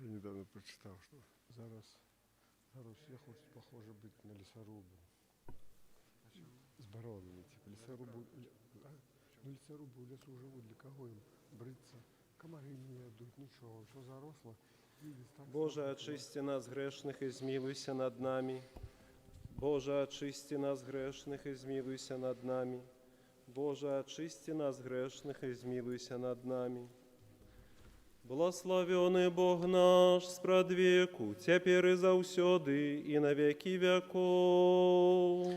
Я недавно прочитав, що зараз всі хочуть, похоже, бути на лісорубу. З баронами, типа лісорубу. Ну лісорубу в лісу живуть, для кого їм бриться? Комари не йдуть, нічого, все заросло. Боже, очисти нас грешных и змилуйся над нами. Боже, очисти нас грешных и змилуйся над нами. Боже, очисти нас грешных и змилуйся над нами. Благословенный Бог наш с продвеку, теперь и заусёды, и на веки веков.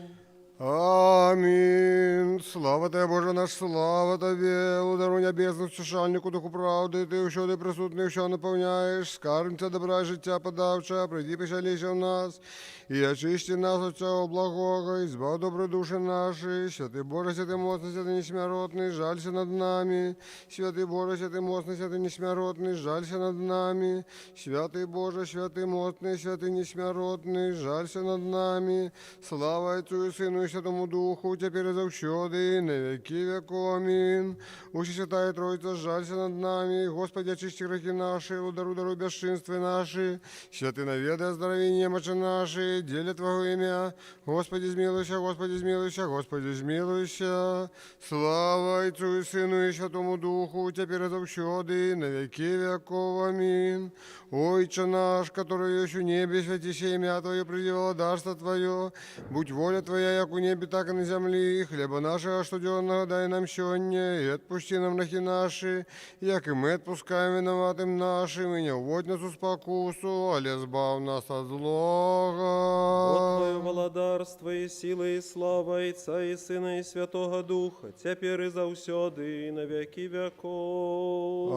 Амінь. Слава Тебе, Боже наш, слава Тобі, удару небесних, чашальнику духу правди, Ти всюди присутний, що наповняєш, скарбниця добра життя подавча, прийди печаліся в нас, і очисти нас от цього благого, і збав добрі душі наші, святий Боже, святий моцний, святий несмиротний, жалься над нами, святий Боже, святий моцний, святий несмиротний, жалься над нами, святий Боже, святий моцний, святий несмиротний, жалься над нами, слава Отцю і Сину, і Святому Духу, теперь и завсёды, на веки веков. Аминь. Ущи Святая Троица, жалься над нами, Господи, очисти грехи наши, удару бесчинства наши, святый наведай оздоровение немочи наши, деле Твоего имя, Господи, смилуйся, Господи, смилуйся, Господи, смилуйся. Слава Отцу и Сыну и Святому Духу, теперь и завсёды, на веки веков. Аминь. Отче наш, который есть в небе, святися имя Твое, приди владарство Твое, будь воля Твоя, як у небе, так и на земле. Хлеба нашего, что дённого, дай нам сегодня, и отпусти нам грехи наши, як и мы отпускаем виноватым нашим, и не уводь нас в спокусу, але избав нас от злого. Вот Твое владарство и сила и слава Отца и Сына и Святого Духа, теперь и заусёды, и на веки веков.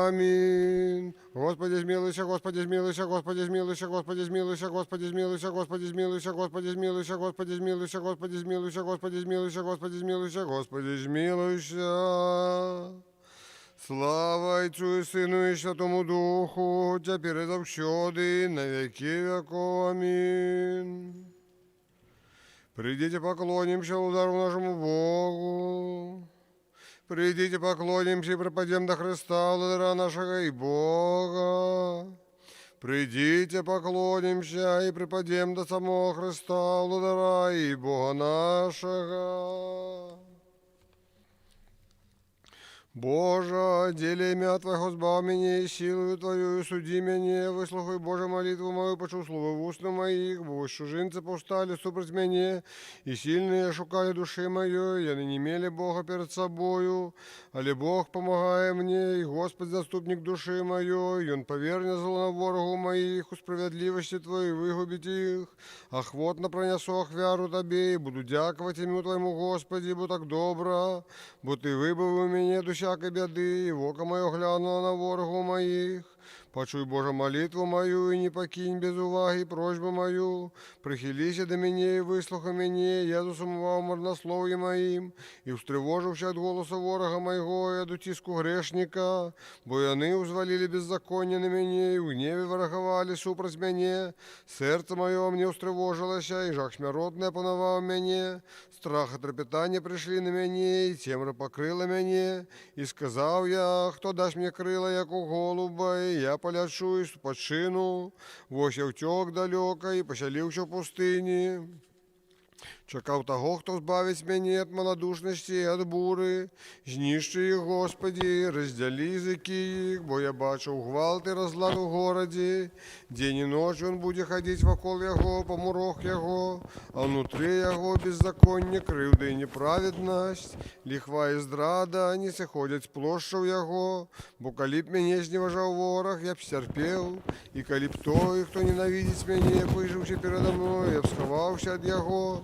Аминь. Господи, смилуйся, Господи, смилуйся, Господи, смилуйся, Господи, смилуйся, Господи, смилуйся, Господи, смилуйся, Господи, смилуйся, Господи, смилуйся, Господи, смилуйся, Господи, смилуйся, Господи, смилуйся, Господи, смилуйся. Слава Отцу и Сыну и Святому Духу, теперь и завсёды, на веки веков. Аминь. Придите, поклонимся удару нашему Богу. Придите, поклонимся и преподем до Христа, владыка нашего и Бога. Придите, поклонимся и преподем до самого Христа, владыка и Бога нашего. Боже, деле имя Твоего, сбав меня и силою Твою, и суди меня, выслухай, Боже, молитву мою, почув слово в устно моих, бо чужинцы повстали супроть меня, и сильные шукали души моей, я не имели Бога перед собою, але Бог помогая мне, и Господь заступник души моей, и Он поверне зло на ворогу моих, у справедливости Твоей выгубить их, охотно пронесу охвяру Тебе, и буду дяковать имю Твоему, Господи, бо так добро, бо Ты выбавил меня до всякой беды, и воко мое глянуло на ворогу моих. Почуй, Боже, молитву мою, и не покинь без уваги просьбу мою. Прихилися до меня и выслухай меня, я засумував марнослов'я моим, и встревожився от голоса ворога моего, и от утиску грешника, бо они узвалили беззаконие на меня, и в гневе враговали супроть меня. Сердце мое мне устревожилося, и жах смиротный опановал меня. Страх и трепетание пришли на меня, и темра покрыла меня. И сказал я, кто даст мне крила, як у голуба, и я полячу и спочину. Вось я втек далеко и поселився в пустыні. Чекав того, хто збавить мене від малодушності і від бури. Знищи їх, Господи, розділи язики їх, бо я бачив гвалт і розлад у городі. День і ночь він буде ходити вокол його, по мурах його, а внутрі його беззаконня, кривда і неправедність, лихва і здрада, не сходять з площав його. Бо коли б мене зневажав ворог, я б стерпів, і коли б той, хто ненавидить мене, виживши передо мною, я б сховався від його.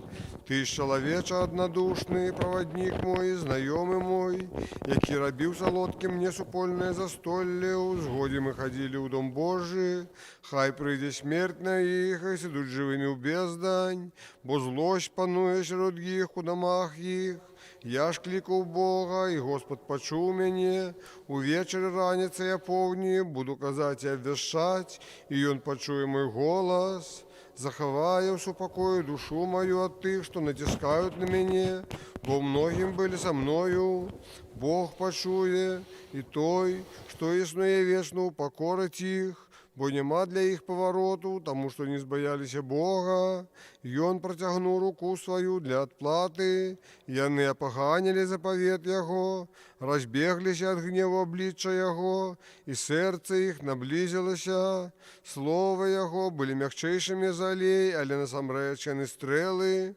Ты, человеча однодушный, проводник мой, знайомый мой, який робив солодким мне супольное застолле, узгоді ми ходили у дом Божий, хай прийде смерть на їх, і сидуть живими у бездань, бо злость панує серед їх у домах їх. Я ж кликав Бога, і Господь почув мене, увечері раніце я повні, буду казати і обвещать, і Он почує мой голос. Заховаю в супокою душу мою от тих, що натискають на мене, бо многим були со мною. Бог почує, і той, що існує вечно, упокорить їх, бо нема для іх повороту, тому що не збоялися Бога. Ён протягнув руку свою для адплаты, яны апаганілі запавет Яго, разбегліся ад гневу обличча Яго, і сэрца іх наблизілася. Слова Яго былі мягчэйшымі за алей, але насамрэч яны стрэлы.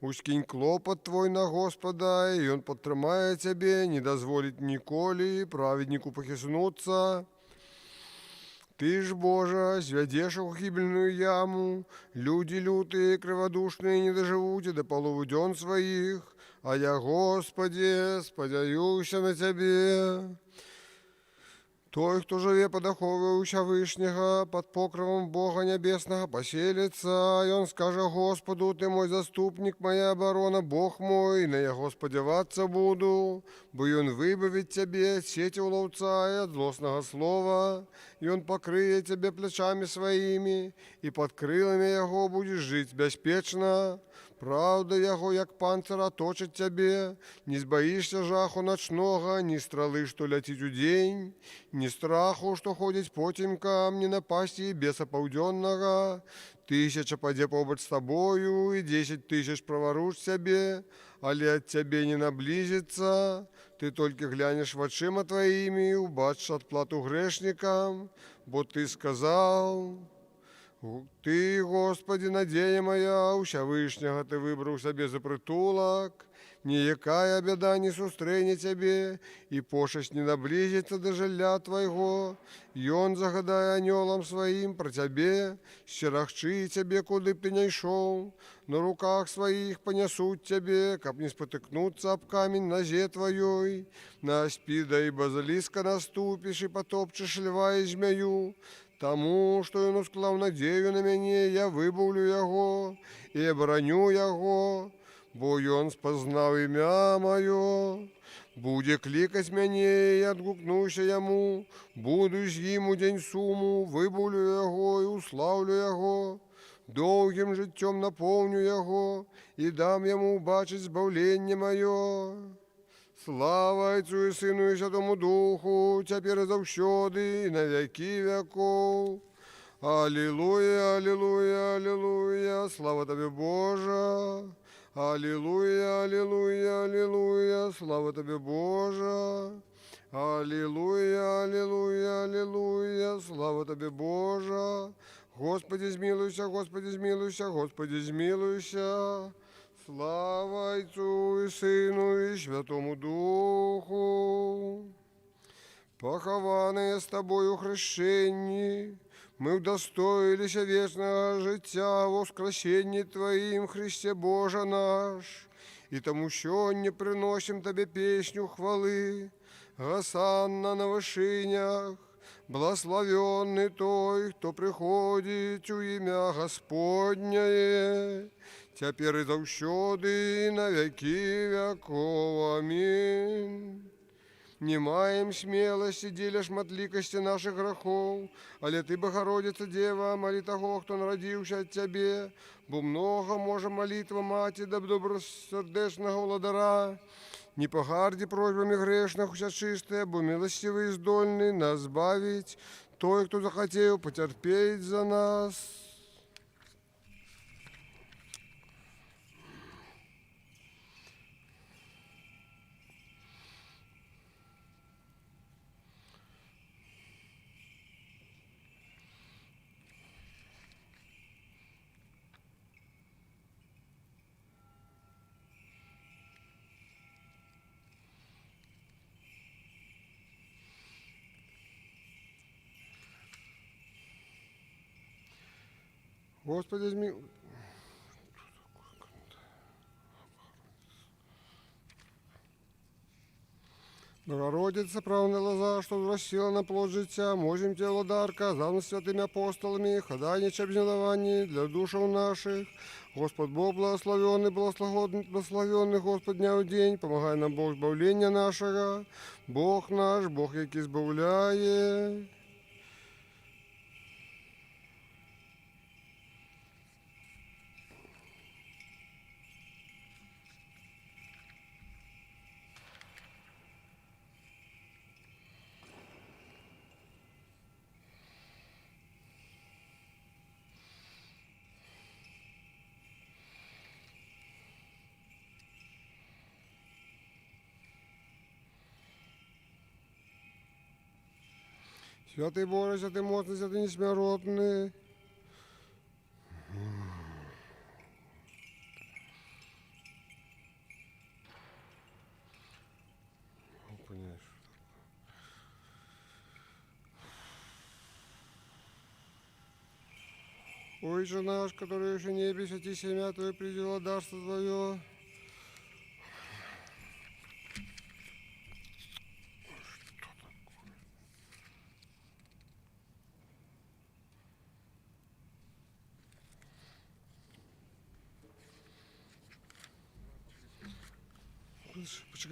Ускінь клопат твой на Господа, і Ён падтрымае цябе, не дазволіць ніколі праведніку пахіснуцца. Ты ж, Божа, звядзеш у гібельную яму, людзі лютыя, крывадушныя не дажывуць і да паловы дзён сваіх, а я, Господе, спадзяюся на Цябе. Той, хто жыве пад аховай Усявышняга, пад покрывам Бога Нябеснага паселіцца, ён скажа Господу: Ты мой заступнік, моя абарона, Бог мой, на Яго спадзявацца буду, бо Ён выбавіць цябе ад сеціў лаўца і ад злоснага слова. Ён пакрые цябе плячамі сваімі, і пад крыламі Яго будзеш жыць бяспечна. Праўда Яго, як панцыр, аточыць цябе, не збаішся жаху начнога, ні стралы, што ляціць удзень, ні страху, што ходзіць потемкам, ні напасці беса паўдзённага. 1000 падзе побач з табою, і 10 000 праваруш цябе, але ад цябе не наблізіцца. Ты толькі глянеш вачыма тваімі, убачыш адплату грэшнікам, бо ты сказаў: Ты, Господи, надзея моя, Усявышняга ты выбраў сабе за прытулак, ніякая бяда не сустрэне цябе, і пошасць не наблізіцца да жылля твайго. Ён загадае анёлам сваім пра цябе, сцерагчы цябе, куды б ты не ішоў. На руках сваіх панясуць цябе, каб не спатыкнуцца аб камень назе тваёй. На аспіда і базаліска наступіш і патопчаш льва і змяю. Таму, што ён усклаў надзею на мяне, я выбаўлю яго і абараню яго, бо ён спазнаў імя маё. Будзе клікаць мяне, і адгукнуся яму, буду з ім у дзень суму, выбаўлю яго і услаўлю яго. Доўгім жыццём напоўню яго і дам яму убачыць збаўленне маё. Слава Отцу і Сыну і Святому Духу, цяпер і заўсёды, і на вякі вякоў. Алілуя, алілуя, алілуя, слава Табе, Божа. Алілуя, алілуя, алілуя, слава Табе, Божа. Алілуя, алілуя, алілуя, слава Табе, Божа. Господи, змилуйся, Господи, змилуйся, Господи, змилуйся. Слава Отцу і Сину і Святому Духу. Похованные з Тобою у хрещенні, ми вдостоїлися вічного життя в воскресенні Твоїм, Христе Боже наш, і тому сьогодні приносим Тебе пісню хвали, Госанна на вишинях, благословенный той, хто приходить у ім'я Господнє, тепер і завсёды, і на веки веков. Аминь. Не маем смелости, деля шматликости наших грехов, але Ты, Богородица Дева, моли того, хто народився от Тебе, бо много може молитва Мати да добросердечного владара. Не погарди просьбами грешных уся чистая, бо милостивый и здольный нас збавить, той, кто захотел потерпеть за нас. Господи, змилуй. Богородица, правная лоза, что взрастила на плод життя, можем Тебе, владарка, за нас святыми апостолами, ходайничай обзнеловании для душев наших. Господь Бог благословенный, благословенный Господь дня в день, помогай нам Бог избавления нашего. Бог наш, Бог, який избавляє. Святый Боже, святый моцный, святый несмиротный. Отче наш, который в небе, святи семя Твое, приди владарство Твое.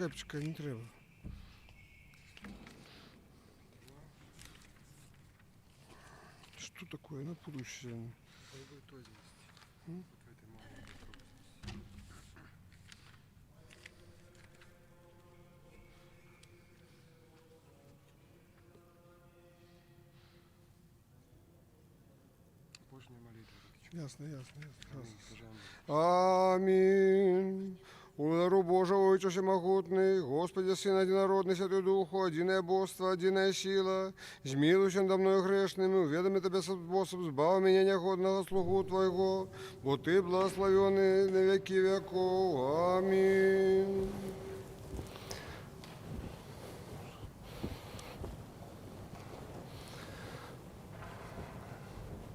Почекай, не треба. Что такое? Напутаешься. Ясно. Аминь. Удару Божия, Отче всемогутный, Господи, Сын единородный, Святой Духу, единое Богство, единая сила, змилуйся надо мною грешными, уведоми Тебе способ, сбав меня негодного слугу Твоего, бо Ты благословенный на веки веков. Аминь.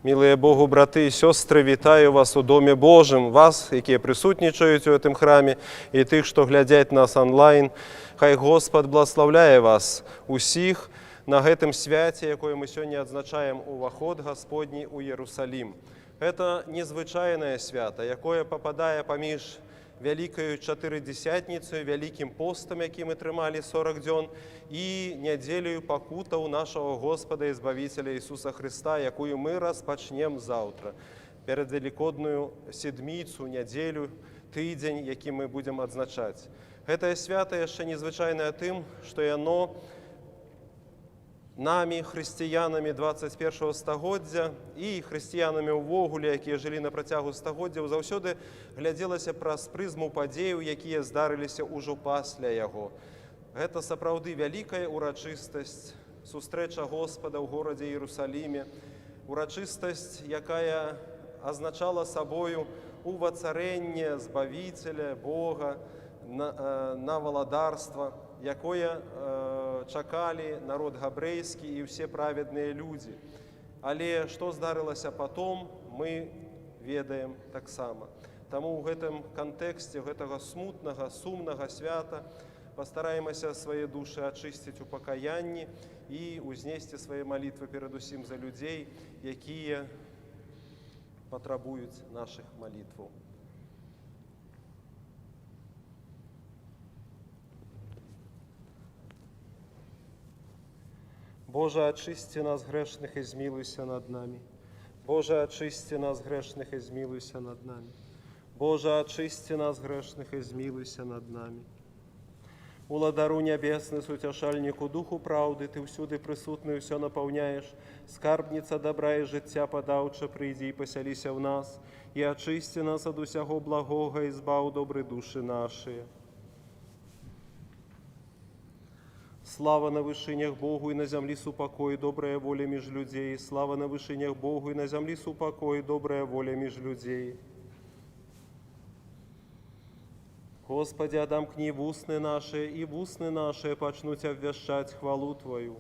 Милые Богу, брати і сестри, вітаю вас у Домі Божим, вас, які присутнічають у цьому храмі, і тих, що глядять нас онлайн. Хай Господь благословляє вас усіх на гэтым святі, якое ми сьогодні відзначаємо уваход Господній у Єрусалім. Це незвичайне свято, якое попадає поміж Великою Чотиридесятницею, Великим постом, який ми тримали 40 днів, і неділею покутаў нашого Господа і Збавителя Ісуса Христа, якую ми розпочнемо завтра, перед Великодною седмицю, неділю, тиждень, який ми будемо відзначати. Це свято ще незвичайне тим, що воно нами, християнами 21-го стагоддзя і християнами ўвогуле, якія жылі на працягу стагоддзяў, заўсёды глядзелася праз прызму падзеяў, якія здарыліся ўжо пасля яго. Гэта сапраўды вялікая урачыстасць, сустрэча Господа ў горадзе Іерусаліме, урачыстасць, якая азначала сабою увацарэнне Збавіцеля, Бога на валадарства, якое чакалі народ габрэйскі і ўсе праведныя людзі. Але што здарылася потом, мы ведаем таксама. Таму ў гэтым кантэксце гэтага смутнага, сумнага свята пастараемся свае душы ачысціць у пакаянні і узнесці свае малітвы перадусім за людзей, якія патрабуюць нашых малітваў. Боже, очисти нас грешных и змилуйся над нами. Боже, очисти нас грешных и змилуйся над нами. Боже, очисти нас грешных и змилуйся над нами. Уладару небесный, сутяшальнику духу правды, Ты всюди присутный, все наполняешь. Скарбница добра и життя подавча, прийди и поселися в нас, и очисти нас от усяго благого, и збав добрі душі наші. Слава на вышинях Богу, и на землі супокой, добрая воля меж людей. Слава на вышинях Богу, и на землі супокой, добрая воля меж людей. Господи, одомкни в устны наши, и в устны наши почнуть обвещать хвалу Твою.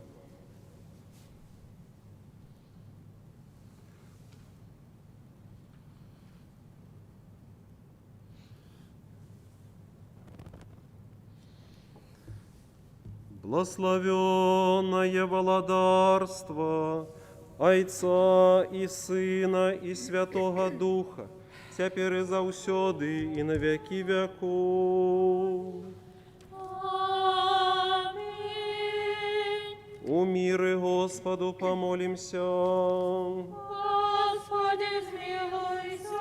Благословенное владарство Отца и Сына и Святого Духа, теперь и заўсёды и на веки веков. Аминь. У мире Господу помолимся. Господи, смилуйся.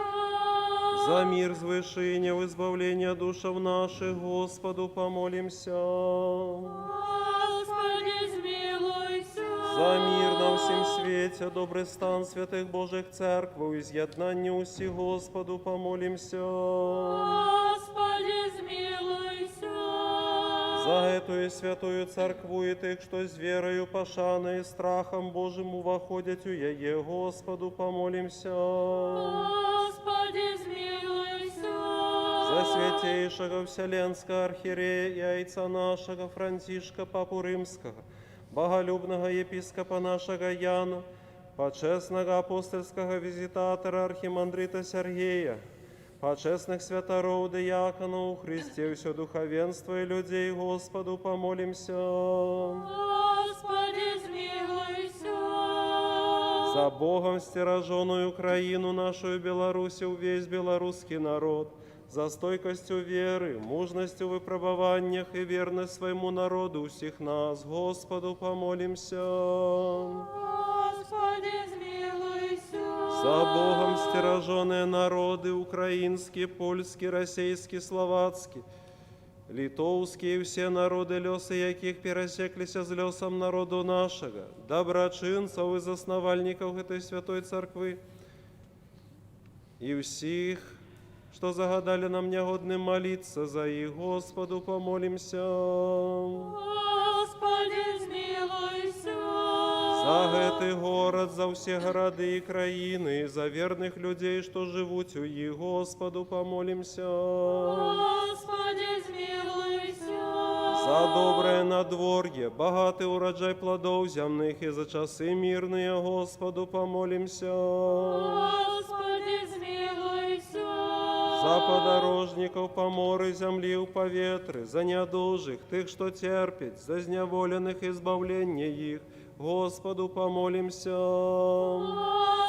За мир звышения, в избавление душев наших, Господу помолимся. Господи, смилуйся. За мир на всем свете, добрый стан святых Божих церкваў, изъеднание уси, Господу помолимся. Господи, смилуйся. За эту святую церкву и тих, что с верою, пошаной и страхом Божьим воходят у яе, Господу помолимся. Господи, змилуйся. За святейшего Вселенского архиерея и ойца нашего Франтишка Папу Римского, боголюбного епископа нашего Яна, почесного апостольского визитатора архимандрита Сергея, почесных святоров диаконов у Христе, все духовенство и людей, Господу помолимся. Господи, змилуйся. За Богом стираженную Украину, нашу Белоруссию, весь белорусский народ, за стойкостью веры, мужностью в выпробованиях и верность своему народу у всех нас, Господу помолимся. Господи, змилуйся. За Богом стираженные народы украинские, польские, российские, словацкие, литовские и все народы, лесы яких пересеклися з лесом народу нашего, доброчинцев и засновальников этой святой церкви, и всех, что загадали нам негодным молиться за их, Господу помолимся. Господи, змилуйся. За этот город, за все города и краины, и за верных людей, что живут у их, Господу помолимся. Господи, змилуйся. За доброе надворье, богатый урожай плодов земных, и за часы мирные, Господу помолимся. Господи, змилуйся. За подорожников по морю, земли у поветры, за неодужих, тех, что терпят, за зневоленных избавление их, Господу помолимся.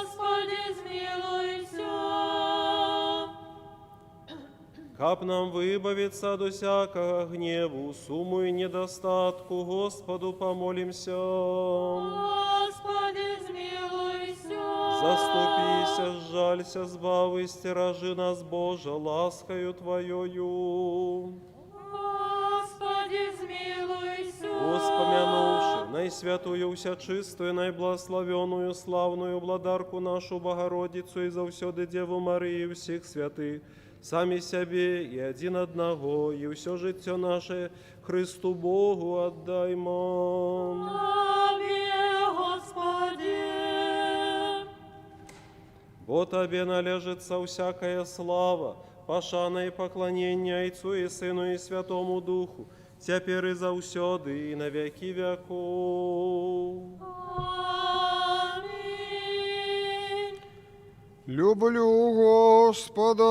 Господи, змилуйся. Каб нам выбавиться от всякого гневу, суму и недостатку, Господу помолимся. Господи, змилуйся. Заступися, сжалься, збави, стиражи нас, Боже, ласкою Твоею. Господи, змилуйся. Воспомянувши наисвятую, всячистую, наиблагословенную, славную владарку нашу Богородицу и завсёды Деву Марию всех святых, сами себе и один одного, и все життя наше Христу Богу отдаймо. Тебе, Господи. Бо Тебе належится всякая слава, пошана и поклонение Отцу и Сыну и Святому Духу, теперь и завсёды, и на веки веков. Аминь. Люблю Господа,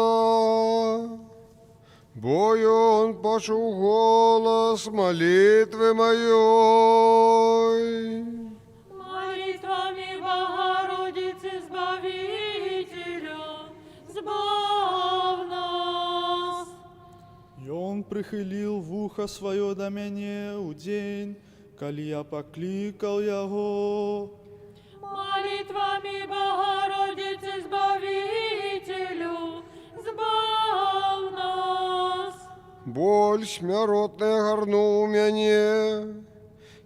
бо Он почув голос молитвы моей. Молитвами Богородицы, Избавителю, збав нас. И он прихилил в ухо свое до меня у день, коли я покликал его. Молитвами Богородицы, Избавителю, збав нас. Боль смертная горнул меня,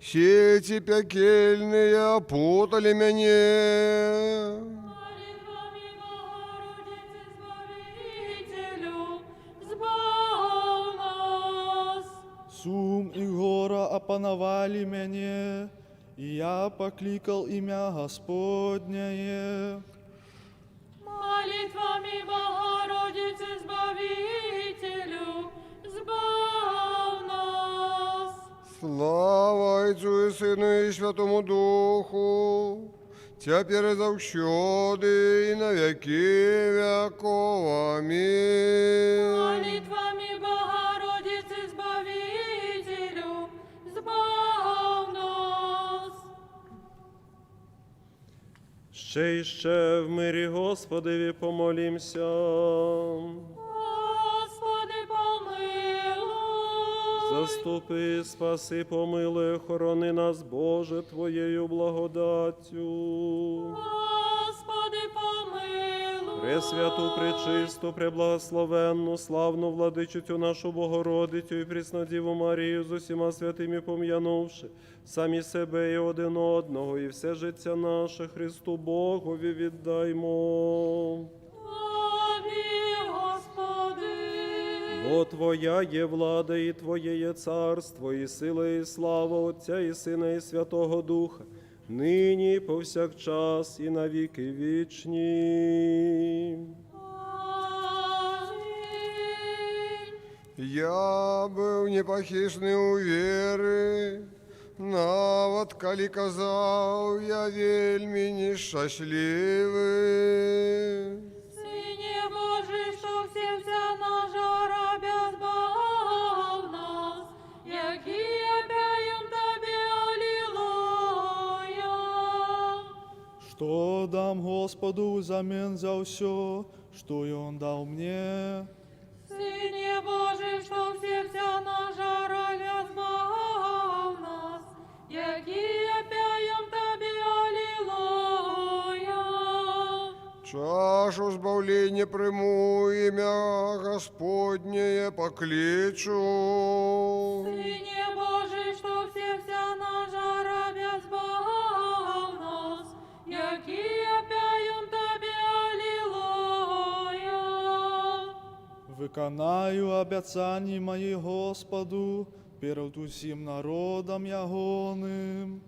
сети пекельные опутали меня. Молитвами Богородицы, Избавителю, збав нас. Сум и гора опановали меня, и я покликал имя Господнее. Молитвами Богородицы, Избавителю, збав нас. Слава Отцу и Сыну и Святому Духу, теперь и завсёды, и на веки веков. Аминь. Молитвами Богородицы, Избавителю, збав нас. Ще в мирі Господеві помолімся. Господи, помилуй. Заступи, спаси, помилуй, охорони нас, Боже, Твоєю благодаттю. Господи, помилуй. Пресвяту, пречисту, преблагословенну, славну владичицю нашу Богородицю і Преснодіву Марію з усіма святими пом'янувши, самі себе і один одного, і все життя наше Христу Богові віддаймо. Тобі, Господи. Бо Твоя є влада, і Твоє є царство, і сила, і слава Отця, і Сина, і Святого Духа, нині і повсякчас, і на віки вічні. Амінь. Я был непохищный у веры, навод, коли казав, я вельми нещасливий. Сині Божий, що всівся наша рабя збав нас, які опяєм Тобі, алілуя. Что дам Господу взамен за все, что и Он дал мне? Сині Божий, що всівся наша рабя збав нас, які опяєм Тобі, алілуя. Чашу збавлення приму, ім'я Господнє покличу. Сині Божий, що всівся наша рабя збав нас, які опяєм Тобі, алілуя. Виконаю обяцаний мои Господу перед усім народом ягоним.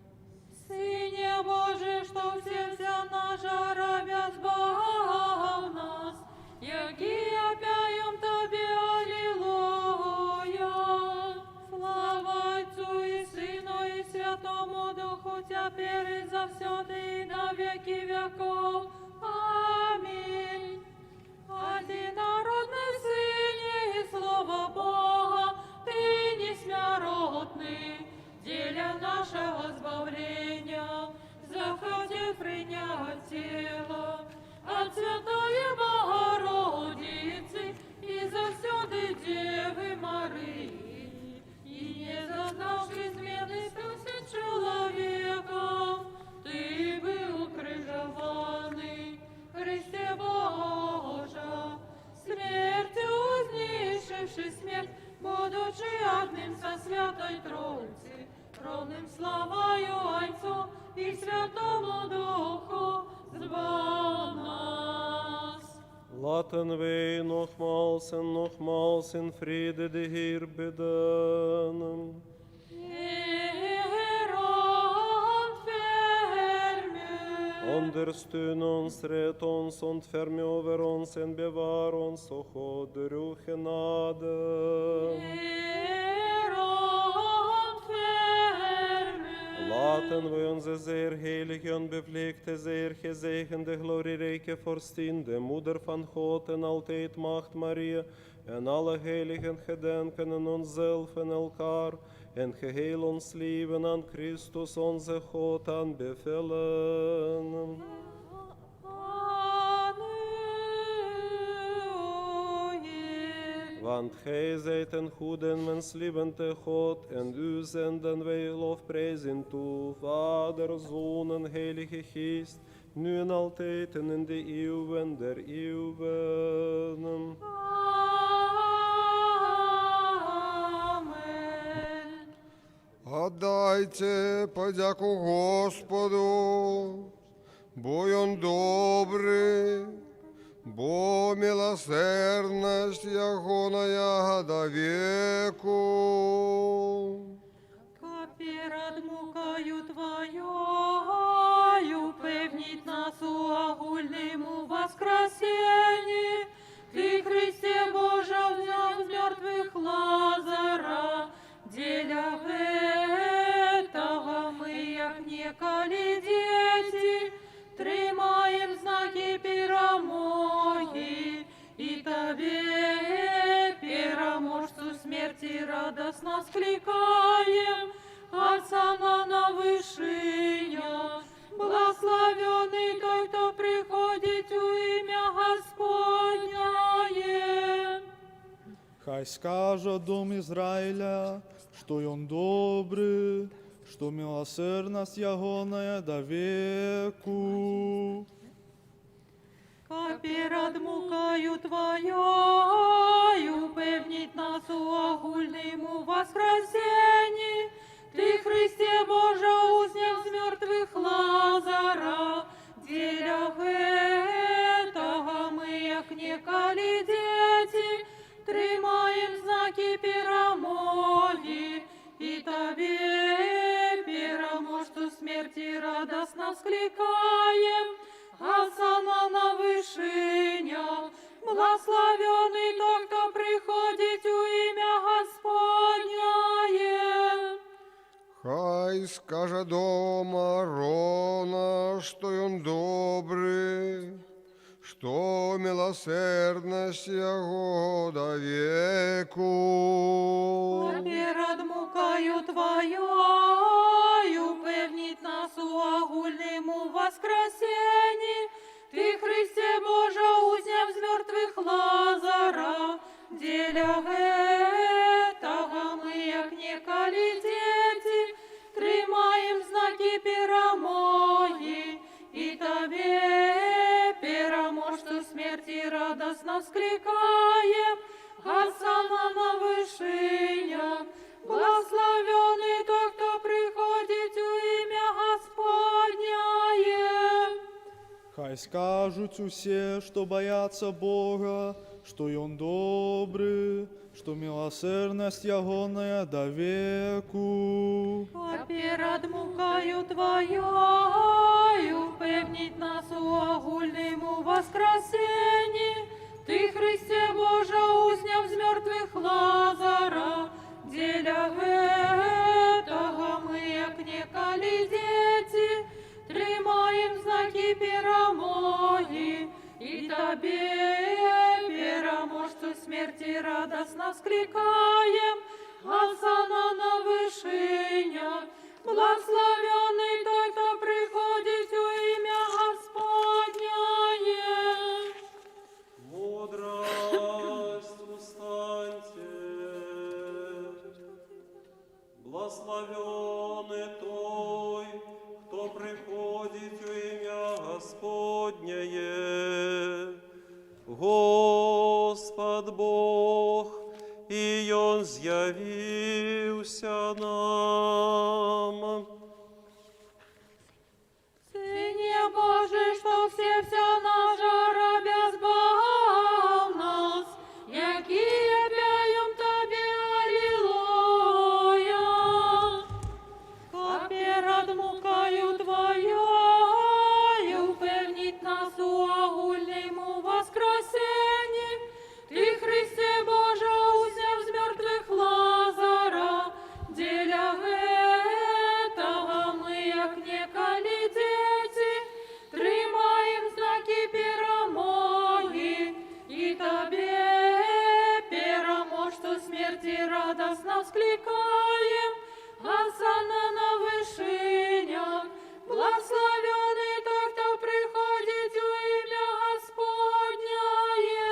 Сині Божий, що всівся наша рабя збав нас, які опяєм Тобі, алілуя. Слава Отцю і Сину і Святому Духу, тепер і завсюди і на віки веков. Амінь. Одинародный Сыне и Слово Бога, Ты несмиротный, деля нашего избавления, захоти принять тело от Святой Богородицы и завсёды Девы Марии, и не зазнавши измены спился человеком, Ты был укрыжованный, Христе Божа, смертью вознесший смерть, будучи одним со Святой Троицы, ровным славою Отцу и Святому Духу, звал нас. Laten wij nogmaals in vrede de Heer bidden. Ondersteun ons, red ons, ontferm over ons en bewaar ons, o God, door uw genade. Laten we onze zeer heilige en bevlekte, zeer gezegende, glorierijke vorstin, de moeder van God en altijd macht Maria, en alle heiligen gedenken aan onszelf en elkaar, en geheel ons leven aan Christus onze God aanbevelen. Want gij zijt een goede en menslievende God, en u zenden wij lofprijzen toe, Vader, Zoon en Heilige Geest, nu en altijd en in de eeuwen der eeuwen. Amen. Отдайте подяку Господу, бо Он добрий, бо милосердность Його до веку. Перед мукою Твоєю певніть нас у огульному воскресенні. Ты, Христе Божа, взяв з мертвых Лазара, деля этого мы, як неколи дети, тримаем знаки перемоги, и Тебе, переможцу смерти, радостно скликаем, Отца на вышиня, благословенный той, кто приходит у имя Господняе. Хай скажет дом Израиля, что и Он добрый, что милосердность Ягоная до веку. Перед мукою Твоєю певніть нас у огульному воскресенні. Ты, Христе Божа, узняв з мертвых Лазара, деля этого мы, як неколи дети, тримаем радостно скликаем, Осанна на вышинях. Благословенный тот, кто приходит у имя Господняє. Хай скаже дома Рона, что он добрый, что милосердность его до веку. Перед мукою Твоєю певніть нас у огульному воскресенні. Ти, Христе Боже, узняв з мертвих Лазара, деля этого ми, як некалі дети, тримаєм знаки перемоги, і Тебе, переможцу смерті, радостно вскликаєм, Осанна на вышинях. Благословенный тот, кто приходит у имя Господняє. Хай скажут усе, что боятся Бога, что и Он добрый, что милосердность Ягоная до веку. А перед мукою Твоєю певніть нас у огульному воскресенні. Ти, Христе Боже, узняв з мертвих Лазара, деля этого ми, як некалі дети, тримаєм знаки перемоги, і Тебе, переможцу смерті, радостно скликаєм, Осанна на вишинях. Благословенный той, кто приходит у имя Господняє. Мудрость, устаньте. Благословенный той, кто приходит в имя Господнее. Господь Бог, и Он з'явився нам. Сыне Божий, что все наша рабя збав нас, які п'яєм Тобі алілуя. А перед мукою Твоєю певніть нас у огульному воскресенні. Ти, Христе Боже, узняв з мертвих Лазара, деля этого ми, як некалі дети, тримаєм знаки перемоги, і Тебе, переможцу смерті, радостно вскликаєм, Осанна на вишинях. Благословенный тот, кто приходит у имя Господняє.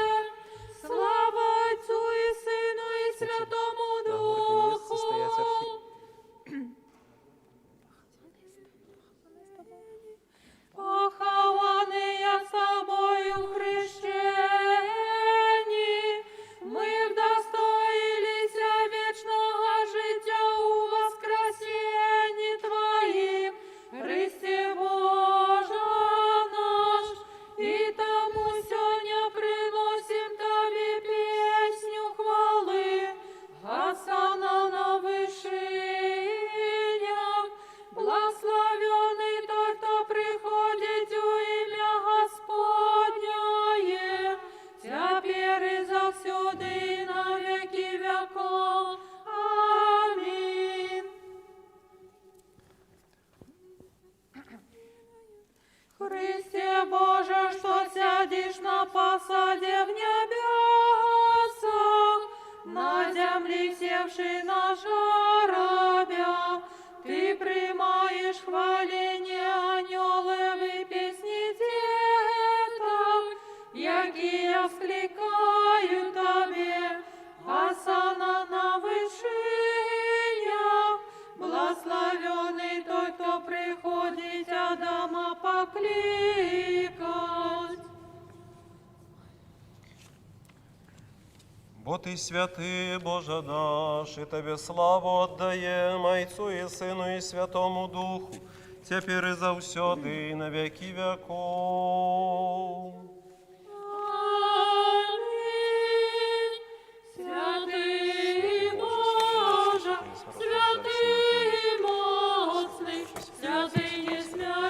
Слава Отцу и Сыну и Святому Духу. Похованные с Тобою в хрещенні, ми вдостоїлися вічного життя у воскресенні Твоїм, Христе Боже наш, і тому сьогодні приносим Тобі пісню хвали, Осанна на вишинях. Благословенный тот, кто приходит у имя Господняє, теперь и завсюди, и на веки веков. Аминь. Христе Боже, что сядешь на посаде в небесах, на земле севший наша рабя, Ты примаешь хваление анёлов и песни деток, якие вскликают Тебе, Осанна на вышинях. Благословенный тот, кто приходит Адама покликать. Бо Ты святый, Боже наш, и Тебе славу отдаем, Отцу и Сыну и Святому Духу, теперь и завсёды, и на веки веков. Аминь. Святий Боже, святий моцний, святий несмертний,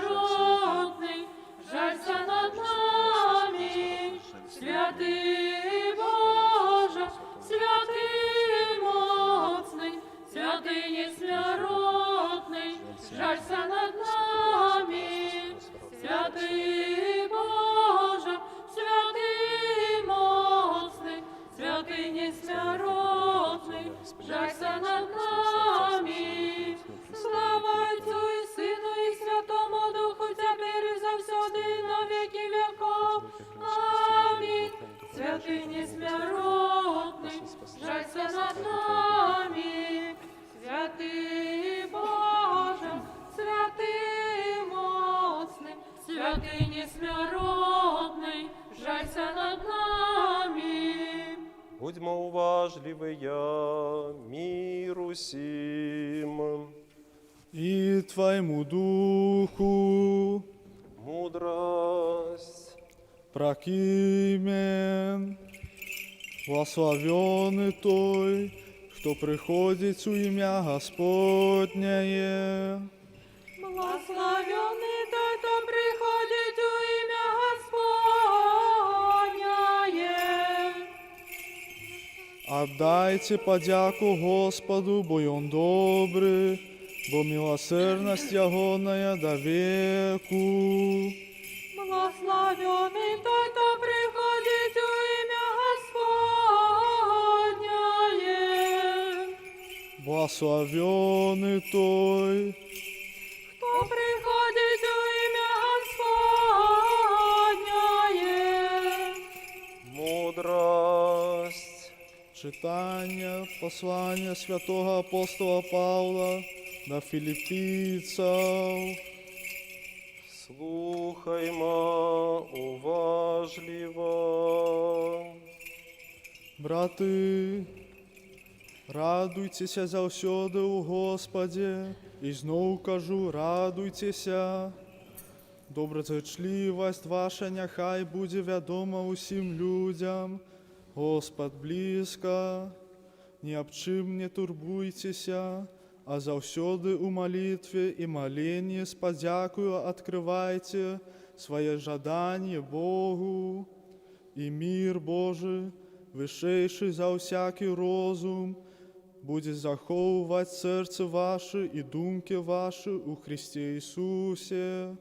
святыни смиротный, жалься над нами. Будьмо уважливыя миру сим. И Твоему Духу Мудрость. прокимен. Благословенный Той, кто приходит у имя Господнее. Благословенный тот, кто приходит у имя Господнее. Отдайте подяку Господу, бо Он добрый, бо милосердность Ягоная до веку. Благословенный тот, кто приходит у имя Господнее. Благословенный Той, Кто приходит у имя Господнее. Мудрость. читание послания святого апостола Павла до филиппийцев. Слухаймо уважливо. Брати, радуйтеся завсёди у Господі, і знову кажу, радуйтеся. Доброзичливость ваша нехай буде відома усім людям. Господь близько, ні об чим не турбуйтеся, а завсёди у молитве и молении с подякою открывайте свои жадания Богу, и мир Божий, вышейший за всякий розум, будет заховывать сердце ваше и думки ваши у Христе Иисусе.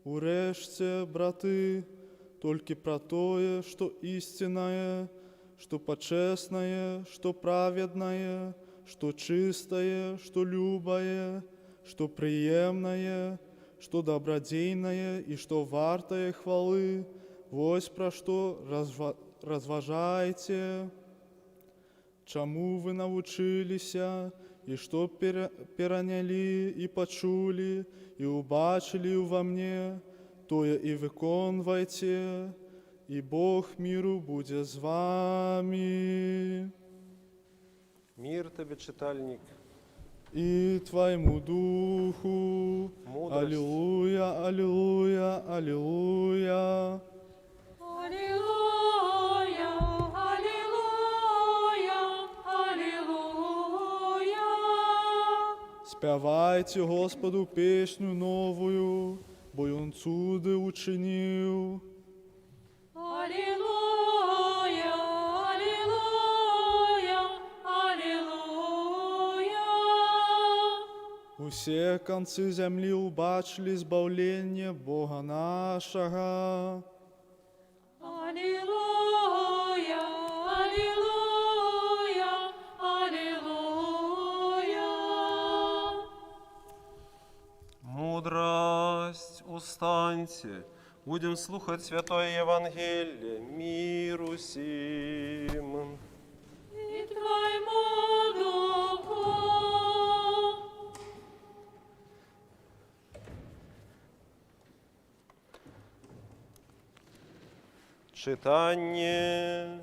Урешьте, браты, только про тое, что истинное, что почестное, что праведное, что чистое, что любое, что приемное, что добродейное и что вартое хвалы, вось про что разважайте, чему вы научились, и что переняли и почули, и убачили во мне, тое и виконвайте, и Бог миру будет с вами. Мир тебе, читальник. И Твоему Духу. Мудрость. Аллилуйя, аллилуйя, аллилуйя. Аллилуйя, аллилуйя, аллилуйя. Спевайте Господу песню новую, бо Он чуды учинил. Аллилуйя, аллилуйя, аллилуйя. Усе концы земли убачили збавление Бога нашего. Аллилуйя, аллилуйя, аллилуйя. Мудрость. Устаньте. Будем слухать Святое Евангелие. Миру сим. И Твоему Духу. Читание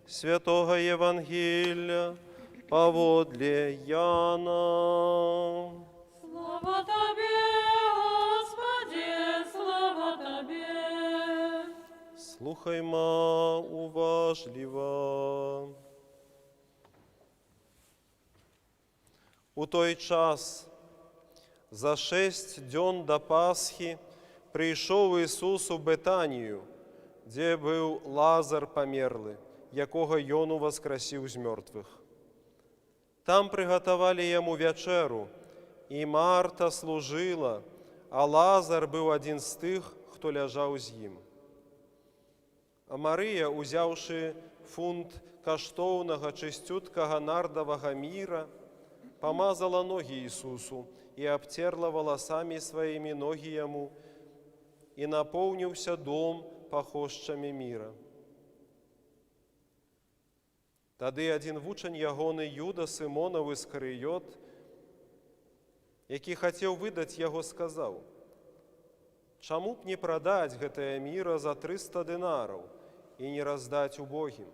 Святого Евангелия поводле Яна. Слава Тебе, Господи, слава Тебе. Слухаймо уважливо. У той час, за 6 дён до Пасхи, прийшов Ісус у Бетанію, де був Лазар померлий, якого Йону воскресив з мертвих. Там приготовали йому вечеру, і Марта служила, а Лазар був один з тих, хто лежав з ним. А Марія, узявши фунт каштовного чистюткого нардового мира, помазала ноги Ісусу і обтерла волосами своїми ноги Йому, і наповнився дом пахощами мира. Тады один вучень ягоны Юда Симонов Іскарыйот, які хотів видати його, сказав: Чаму б не прадаць гэтае міра за 300 дынараў і не раздаць убогім?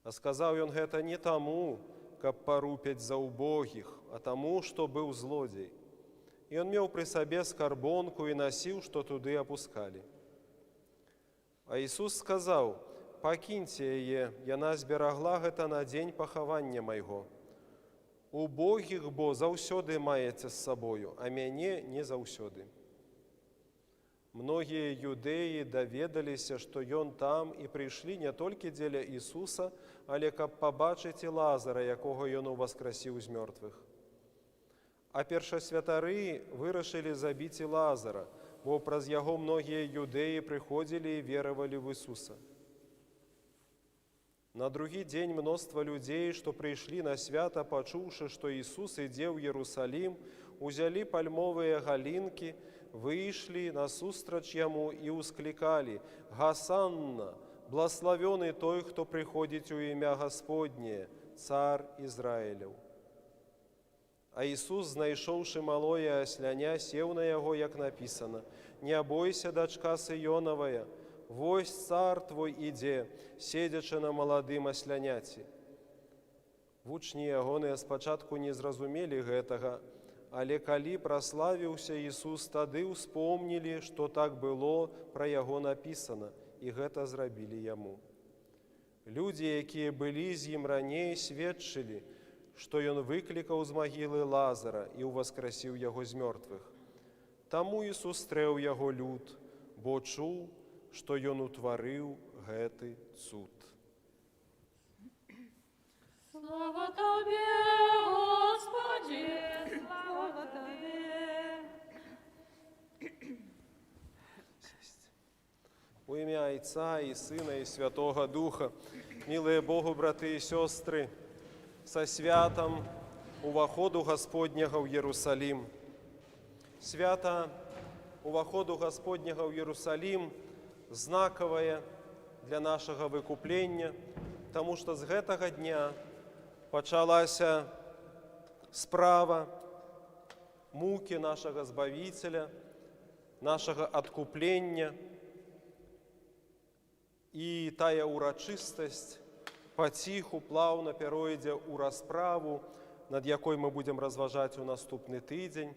А сказаў ён гэта не таму, каб парупяць за убогіх, а таму, што быў злодзей. І ён меў пры сабе скарбонку і насіў, што туды апускалі. А Ісус сказаў: «Пакіньце яе, яна зберагла гэта на дзень пахавання майго. Убогіх бо заўсёды маеце з сабою, а мяне не заўсёды». Многія юдэі даведаліся, што ён там, і прыйшлі не толькі дзеля Ісуса, але каб пабачыць і Лазара, якога ён уваскрасіў з мёртвых. А першасвятары вырашылі забіць і Лазара, бо праз яго многія юдэі прыходзілі і веравалі в Ісуса. На другі дзень мноства людзей, што прыйшлі на свята, пачуўшы, што Ісус ідзе ў Ерусалім, узялі пальмовыя галінкі, выйшлі насустрач яму і ўсклікалі: «Гасанна! Блаславёны той, хто прыходзіць у імя Гасподняе, цар Ізраіляў». А Ісус, знайшоўшы малое асляня, сеў на яго, як напісана: «Не бойся, дачка Сыёнавая, вось цар твой ідзе, седзячы на маладым асляняці». Вучні ягоныя спачатку не зразумелі гэтага, але калі праславіўся Ісус, тады ўспомнілі, што так было пра яго напісана, і гэта зрабілі яму. Людзі, якія былі з ім раней, сведчылі, што ён выклікаў з магілы Лазара і ўваскрасіў яго з мёртвых. Таму і сустрэў яго люд, бо чуў, што ён утварыў гэты цуд. Слава Тобі, Господи, слава Тобі. У імя Отца і Сына і Святого Духа, милые Богу, браты і сёстры, са святам уваходу Господняга ў Єрусалім. Свята уваходу Господняга ў Єрусалім знакавае для нашага выкуплення, таму што з гэтага дня пачалася справа мукі нашага Збавіцеля, нашага адкуплення, і тая урачыстасць паціху, плаўна пяройдзе ў расправу, над якой мы будзем разважаць у наступны тыдзень,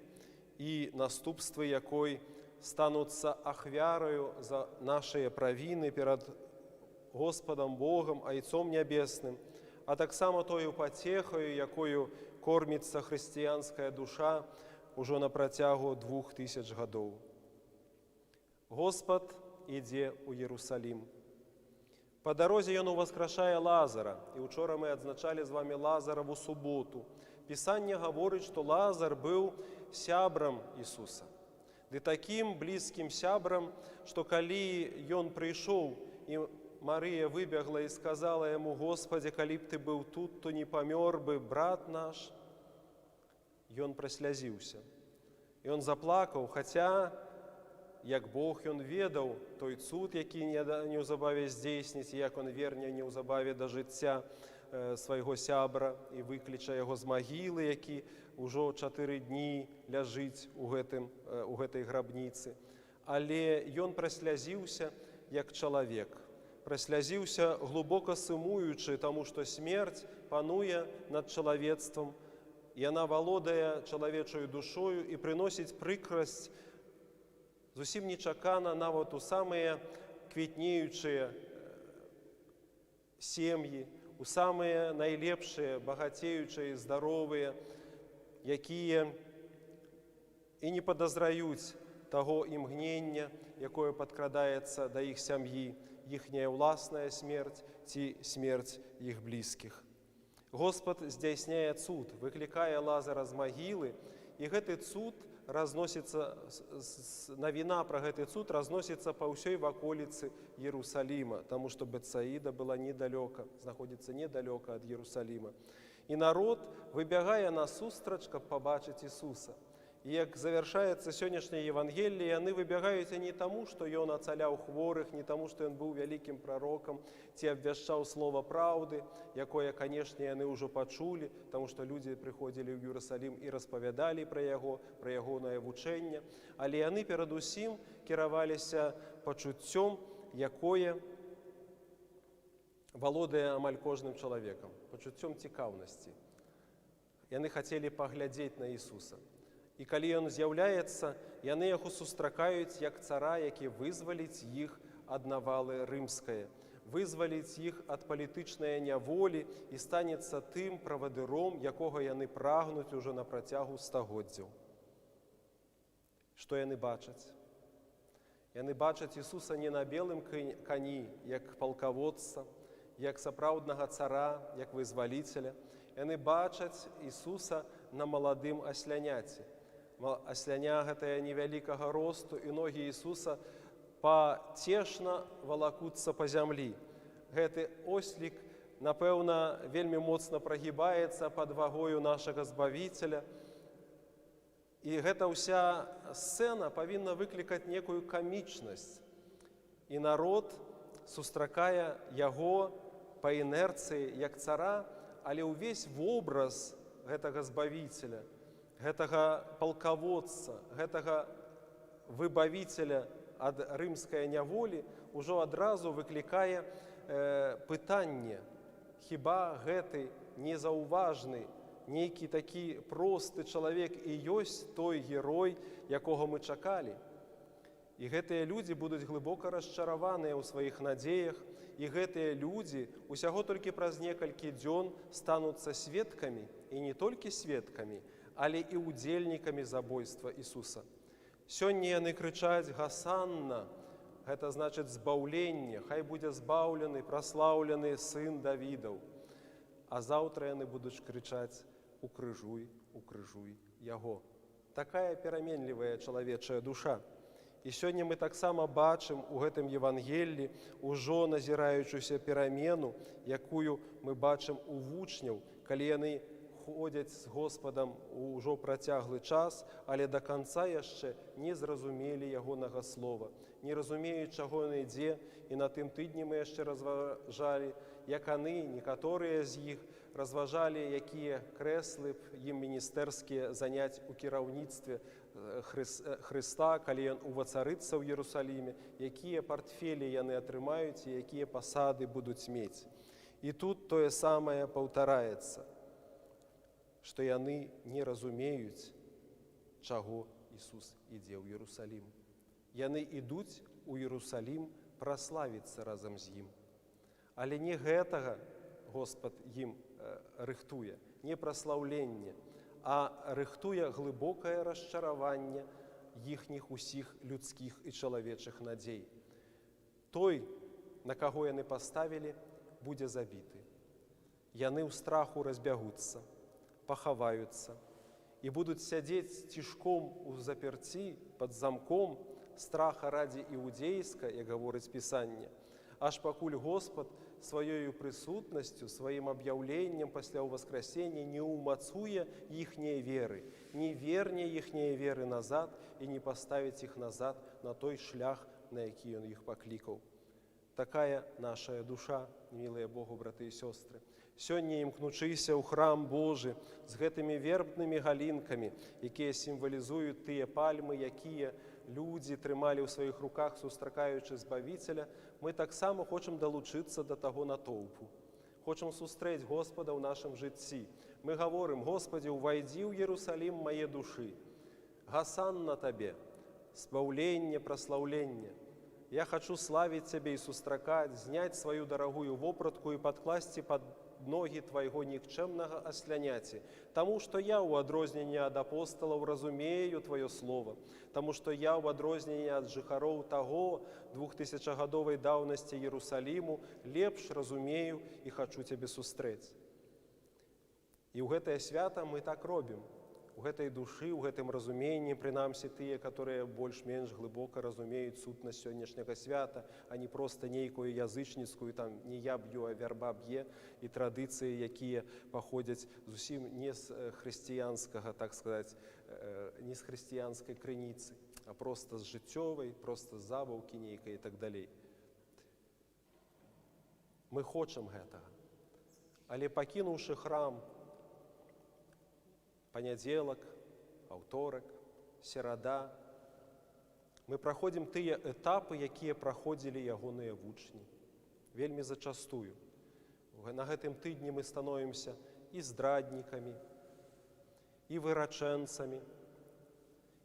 і наступствы якой стануцца ахвяраю за нашыя правіны перад Господам Богам, Айцом Нябесным, а таксама тою пацехаю, якою корміцца хрысціянская душа ўжо на працягу 2000 гадоў. Господ ідзе ў Єрусалім. Па дарозе ён уваскрашае Лазара, і учора мы адзначалі з вами Лазараву суботу. Пісанне гаворыць, што Лазар быў сябрам Ісуса. Ды такім блізкім сябрам, што калі ён прыйшоў, і Марыя выбегла і сказала яму: «Господи, калі б ты быў тут, то не памёр бы брат наш», ён праслязіўся. Ён заплакаў, хаця, як Бог ён ведаў той цуд, які неўзабаве здзейсніць, як он верне неўзабаве да жыцця свайго сябра і выкліча яго з магілы, які ўжо 4 дні ляжыць у гэтай грабніцы. Але ён праслязіўся як чалавек, праслязіўся глыбока сумуючы, таму што смерць пануе над чалавецтвам, яна валодае чалавечаю душою і прыносіць прыкрасць зусім нечакана нават у самыя квітнеючыя сем'і, у самыя найлепшыя, багацеючыя, здаровыя, якія і не падазраюць таго імгнення, якое падкрадаецца да іх сям'і, іхняя ўласная смерць ці смерць іх блізкіх. Господ здзяйсняе цуд, выклікае Лазара з магілы, і гэты цуд разносіцца, навіна пра гэты цуд разносіцца па ўсёй ваколіцы Єрусаліма, таму што Бетсаіда была недалёка, знаходзіцца недалёка ад Єрусаліма. І народ выбягае насустрач, каб пабачыць Ісуса. І як завершаецца сённяшняе Євангеліє, яны выбягаюць не таму, што ён ацаляў хворых, не таму, што ён быў вялікім прарокам, ці абвяшчаў слова праўды, якое, канешне, яны ўжо пачулі, таму што людзі прыходзілі ў Іерусалім і распавядалі пра ягонае вучэнне, але яны перадусім кіраваліся пачуццём, якое валодае амаль кожным чалавекам, пачуццём цікаўнасці. Яны хацелі паглядзець на Ісуса. І калі ён з'яўляецца, яны яго сустракаюць як цара, які вызваліць іх ад навалы рымскае, вызваліць іх ад палітычнай няволі і станецца тым правадыром, якога яны прагнуць ужо на працягу стагоддзяў. Што яны бачаць? Яны бачаць Ісуса не на белым кані, як палкаводца, як сапраўднага цара, як вызваліцеля. Яны бачаць Ісуса на маладым асляняці. Асляня гэтая невялікага росту, і ногі Ісуса пацешна валакуцца па зямлі. Гэты ослік, напэўна, вельмі моцна прагібаецца пад вагою нашага Збавіцеля. І гэта ўся сцэна павінна выклікаць некую камічнасць. І народ сустракае яго па інерцыі як цара, але ўвесь вобраз гэтага Збавіцеля, гэтага палкаводца, гэтага выбавіцеля ад рымскай няволі ўжо адразу выклікае пытанне: хіба гэты незаўважны, нейкі такі просты чалавек і ёсць той герой, якога мы чакалі? І гэтыя людзі будуць глыбока расчараваныя ў сваіх надзеях, і гэтыя людзі усяго толькі праз некалькі дзён стануцца сведкамі, і не толькі сведкамі, але і ўдзельнікамі забойства Ісуса. Сёння яны крычаць «Гасанна», гэта значыць збаўленне, хай будзе збаўлены, праслаўлены сын Давідаў. А заўтра яны будуць крычаць «Укрыжуй, укрыжуй яго». Такая пераменлівая чалавечая душа. І сёння мы таксама бачым у гэтым Евангеллі ўжо назіраючуся перамену, якую мы бачым у вучняў, калі яны ходзяць з Господам ужо працяглы час, але да канца яшчэ не зразумелі ягонага слова, не разумеюць, чаго ён ідзе, і на тым тыдні мы яшчэ разважалі, як яны, некаторыя з іх, разважалі, якія крэслы б ім міністэрскія заняць у кіраўніцтве Хрыста, калі ён увацарыцца ў Іерусаліме, якія партфелі яны атрымаюць і якія пасады будуць мець. І тут тое самае паўтараецца, што яны не разумеюць, чаго Ісус ідзе ў Іерусалім. Яны ідуць у Іерусалім праславіцца разам з ім. Але не гэтага Господ ім рыхтуе, не праслаўленне, а рыхтуе глыбокае расчараванне іхніх усіх людскіх і чалавечых надзей. Той, на каго яны паставілі, будзе забіты. Яны ў страху разбягуцца, пахаваюцца і будуць сядзець цішком у заперці пад замком страха раді іудзейска, як гаворыць Пісанне, аж пакуль Господ сваёю прысутнасцю, сваім аб'яўленнем пасля ўваскрасення не ўмацуе іхняе веры, не верне іхняе веры назад і не паставіць іх назад на той шлях, на які ён іх паклікаў. Такая нашая душа, мілыя Богу, браты і сёстры. Сёння, імкнучыся ў храм Божы з гэтымі вербнымі галінкамі, якія сімвалізуюць тыя пальмы, якія людзі трымалі ў сваіх руках, сустракаючы Збавіцеля, мы таксама хочам далучыцца да таго натоўпу. Хочам сустрэць Господа ў нашым жыцці. Мы гаворым: «Господі, увайдзі ў Іерусалім мае душы. Гасанна Табе, збаўленне, праслаўленне. Я хачу славіць Цябе і сустракаць, зняць сваю дарагую вопратку і падкласці пад ногі Твайго нікчэмнага асляняці, таму што я ў адрозненні ад апосталаў разумею Тваё слово, таму што я ў адрозненні ад жыхароў таго 2000-гадовай даўнасці Іерусаліму лепш разумею і хачу Цябе сустрэць». І ў гэтае свята мы так робім. У гэтай душы, у гэтым разуменні, прынамсі тыя, которые больш-менш глыбока разумеюць сутнасць сённяшняга свята, а не проста нейкую язычніцкую, там, не я б'ю, а вярба б'е, і традыцыі, якія паходзяць зусім не з хрысціянскага, так сказаць, не з хрысціянскай крыніцы, а проста з жыццёвай, проста з забаўкі нейкай і так далей. Мы хочам гэтага. Але пакінуўшы храм панядзелак, аўторак, серада, мы праходзім тыя этапы, якія праходзілі ягоныя вучні. Вельмі зачастую. На гэтым тыдні мы становімся і здраднікамі, і вырачэнцамі,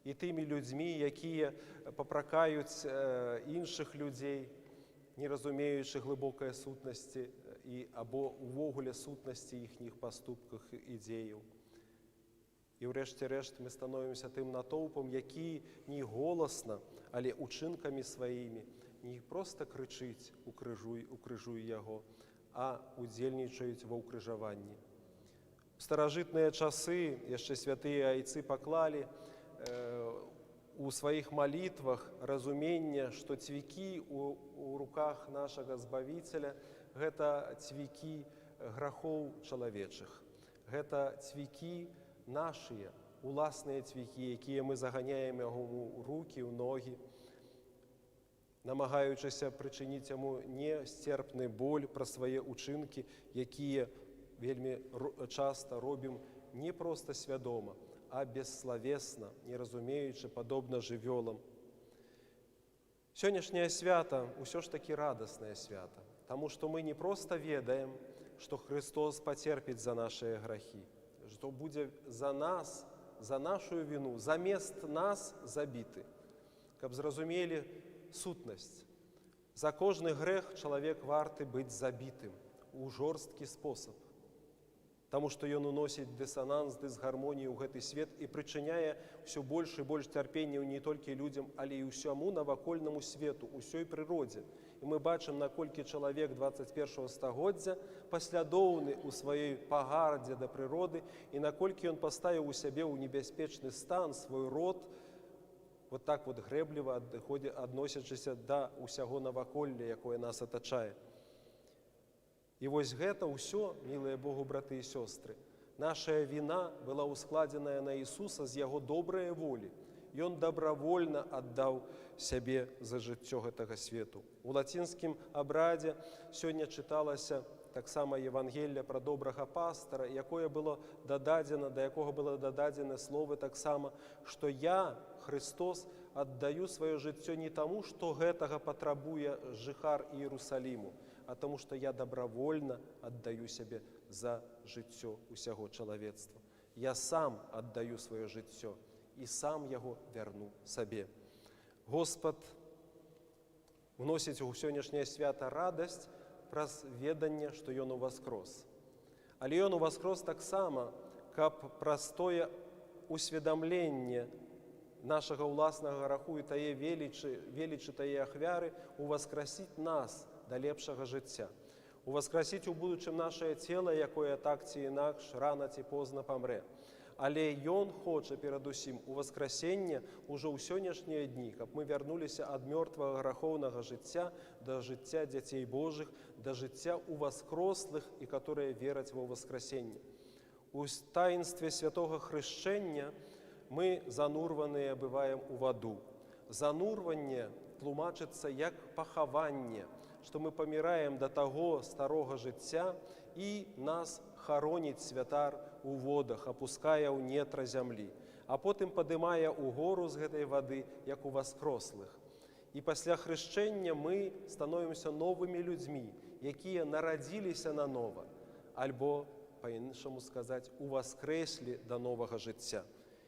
і тымі людзьмі, якія папракаюць іншых людзей, не разумеючы глыбокай сутнасці або увогуле сутнасці іхніх паступках і дзеяў. І ўрэшце рэшт мы становімся тым натоўпам, які не голасна, але учынкамі сваімі не проста крычыць «Укрыжуй яго», а удзельнічаюць ва ўкрыжаванні. У старажытныя часы яшчэ святыя айцы паклалі у сваіх малітвах разуменне, што цвікі у руках нашага Збавіцеля – гэта цвікі грахоў чалавечых. Гэта цвікі нашыя, уласныя цвікі, якія мы заганяем яго ў рукі, ў ногі, намагаючыся прычыніць яму несцерпны боль пра свае ўчынкі, якія вельмі часта робім не проста свядома, а бесславесна, не разумеючы, падобна жывёлам. Сённяшняе свята ўсё ж такі радаснае свята, таму што мы не проста ведаем, што Христос пацерпіць за нашыя грахі, што будзе за нас, за нашу віну, замест нас забіты. Каб зразумелі сутнасць. За кожны грэх чалавек варты быць забітым у жорсткі спосаб, таму што ён уносіць дысананс, дысгармонію ў гэты свет і прычыняе ўсё больш і больш цярпенняў не толькі людзям, але і ўсяму навакольнаму свету, усёй прыродзе. І мы бачым, наколькі чалавек 21 стагоддзя паслядоўны ў сваёй пагардзе да прыроды і наколькі ён паставіў у сябе ў небяспечны стан свой род, вот так вот грэбліва адносячыся да ўсяго наваколля, якое нас атачае. І вось гэта ўсё, мілыя Богу браты і сёстры, нашая віна была ўскладзеная на Ісуса з яго добрае волі. Ён добравольна аддаў сябе за жыццё гэтага свету. У лацінскім абрадзе сёння чыталася таксама Евангелле пра добрага пастара, якое было дададзена, да якога было дададзены словы таксама, што я, Христос, аддаю сваё жыццё не таму, што гэтага патрабуе жыхар Іерусаліму, а таму, што я добравольна аддаю сябе за жыццё усяго чалавецтва. Я сам аддаю сваё жыццё і сам яго вярну сабе. Господ вносіць у сённяшняе свята радасць праз веданне, што Ён уваскрос. Але Ён уваскрос таксама, каб праз тое усведамленне нашага ўласнага граху і тае велічы тае ахвяры уваскрасіць нас да лепшага жыцця. Уваскрасіць у будучым нашае цела, якое так ці інакш рана ці позна памрэ. Але Ён хоча перадусім уваскрасення ўжо ў сённяшнія дні, каб мы вярнуліся ад мёртвага грахоўнага жыцця да жыцця дзяцей Божых, да жыцця уваскрослых і которые вераць ва ўваскрасенне. У таінстве святога хрышчэння мы занурваныя бываем у ваду. Занурванне тлумачыцца як пахаванне, што мы паміраем да таго старога жыцця і нас хароніць святар у водах, апускае ў нетра зямлі, а потым падымае ў гору з гэтай вады, як у васкрослых. І пасля хрышчэння мы становімся новымі людзьмі, якія нарадзіліся нанова, альбо, па-іншаму сказаць, уваскрэслі да новага жыцця.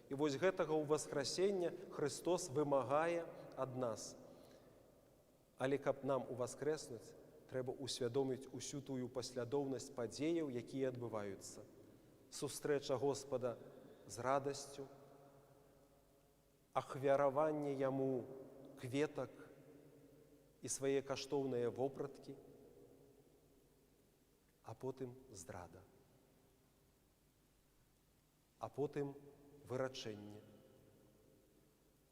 І вось гэтага ўваскрасення Христос вымагае ад нас. Але каб нам уваскрэснуць, трэба усвядоміць усю тую паслядоўнасць падзеяў, якія адбываюцца. Сустрэча Господа з радасцю, ахвяраванне Яму кветак і свае каштоўныя вопраткі, а потым здрада, а потым вырачэнне,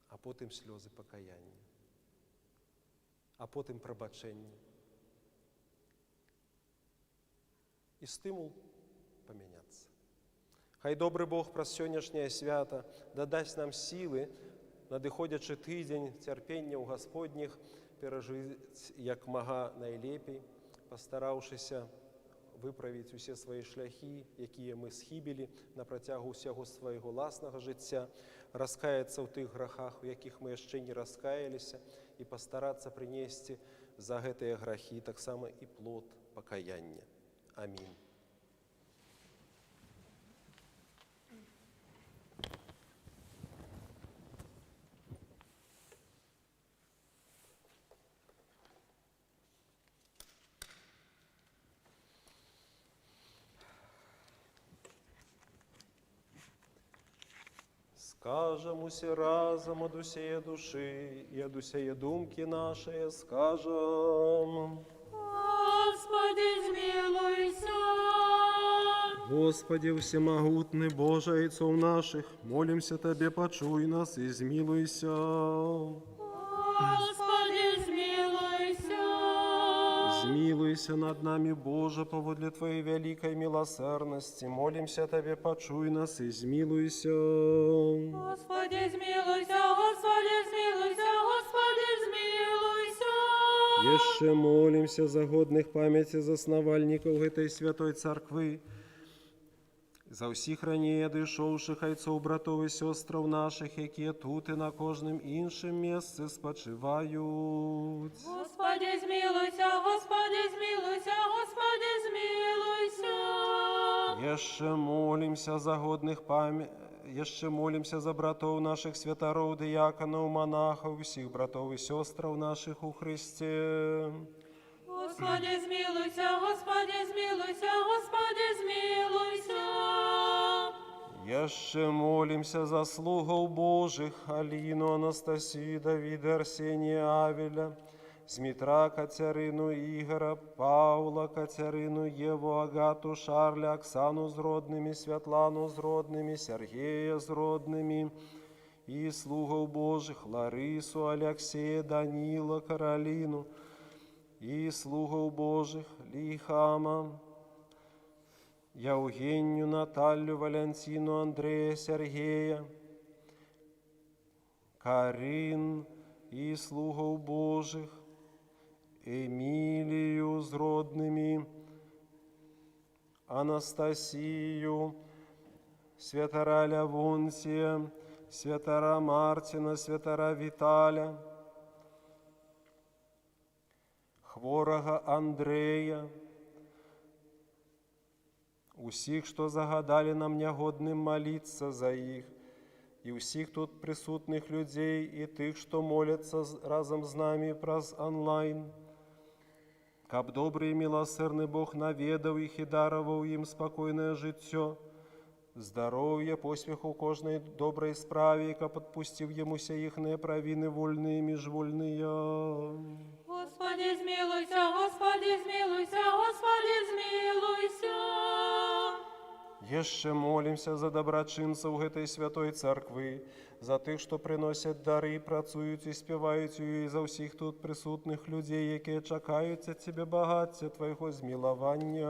а потым слёзы пакаяння, а потым прабачэнне і стымул памяняцца. Хай добрий Бог про сьогоднішнє свято додасть нам сили, надиходячи тиждень терпіння у Господніх, пережити як мага найлепій, постаравшися виправити усі свої шляхи, які ми схибили на протягу всього свого власного життя, розкаятися в тих грехах, в яких ми ще не розкаялися, і постаратися принести за ці грехи так само і плод покаяння. Амінь. Скажем усе разом от усея души и от усея думки нашей, скажем. Господи, змилуйся. Господи, всемогутный Боже, Отцов наших, молимся Тебе, почуй нас и змилуйся. Господи, змилуйся. Змилуйся над нами, Боже, поводле Твоей великой милосердности. Молимся Тебе, почуй нас и змилуйся. Господи, змилуйся, Господи, змилуйся, Господи, змилуйся. Еще молимся за годных памяти засновальников этой святой церкви, за всіх раніше дійшовших отців, братов і сестрів наших, які тут і на кожним іншим місці спочивають. Господи, змилуйся, Господи, змилуйся, Господи, змилуйся. Еще молимся за годних Еще молимся за братов наших святоров, диаконов, монахов, всіх братов і сестрів наших у Христі. Господи, змилуйся, Господи, змилуйся, Господи, змилуйся. Еще молимся за слугов Божих, Алину, Анастасию, Давида, Арсения, Авеля, Змитра, Катерину, Игора, Павла, Катерину, Еву, Агату, Шарля, Оксану с родными, Святлану с родными, Сергея с родными, и слугов Божих, Ларису, Алексея, Данила, Каролину, и слугов Божих, Лихама, Евгению, Наталью, Валентину, Андрея, Сергея, Карин и слугов Божих, Эмилию с родными, Анастасию, святора Лявонсия, святора Мартина, святора Виталя, хворого Андрея, усіх, що загадали нам нягодним молитися за їх, і усіх тут присутних людей, і тих, що моляться разом з нами праз онлайн. Каб добрий і милосердний Бог наведав їх і дарував їм спокійне життя, здоров'я, поспіху кожної доброї справі, яка підпустив йомуся їхні провини вольні і міжвольні. Господи, змилуйся, Господи, змилуйся, Господи, змилуйся. Еще молимся за доброчинців этой святой церкви, за тих, що приносять дари, працюють і співають, і за всіх тут присутних людей, які чекають від Тебе багаття Твоєго змилування.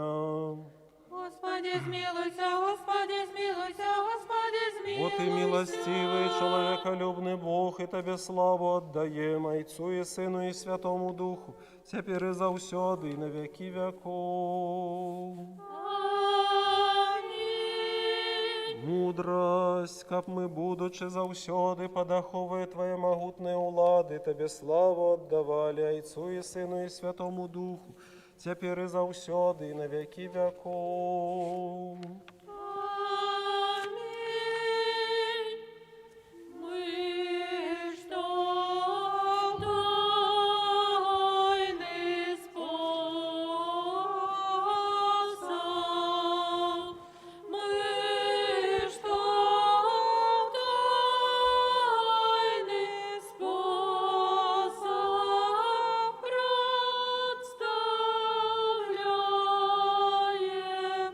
Господи, змилуйся, Господи, змилуйся, Господи, змилуйся. Вот и милостивый, человеколюбный Бог, и Тебе славу отдаем, Отцу и Сыну и Святому Духу, теперь и завсёды, и на веки веков. Мудрость, как мы, будучи завсёды под оховой Твоей могутной улады, Тебе славу отдавали, Отцу и Сыну и Святому Духу, теперь и завсёды, и на веки веков. Аминь. Мы что тайны спаса, мы что тайны спаса представляем.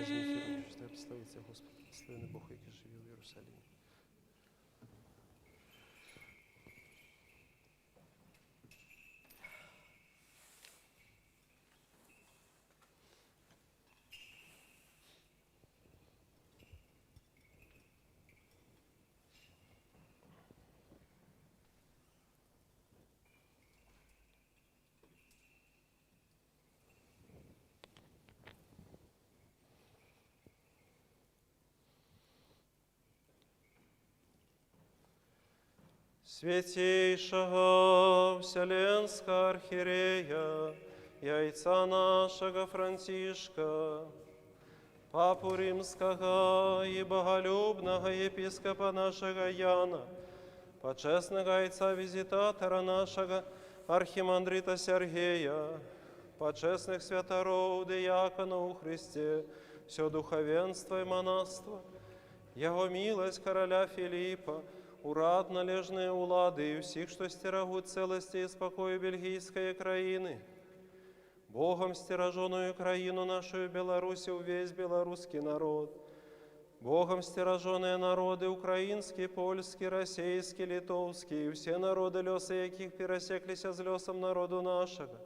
Що обставиться, Господи, благословений Бог, який живе в Єрусалимі. Святейшего Вселенского архиерея, яйца нашего Франтишка, Папу Римского и боголюбного епископа нашего Яна, почесного яйца-визитатора нашего архимандрита Сергея, почесных святоров, диаконов у Христе, все духовенство и монаство, Его милость короля Филиппа, урад належные улады и всех, что стерегут целости и спокою бельгийской краины. Богом стероженную краину нашу Белоруссию, весь белорусский народ. Богом стероженные народы украинский, польский, российский, литовский, и все народы леса, яких пересеклися с лесом народу нашего.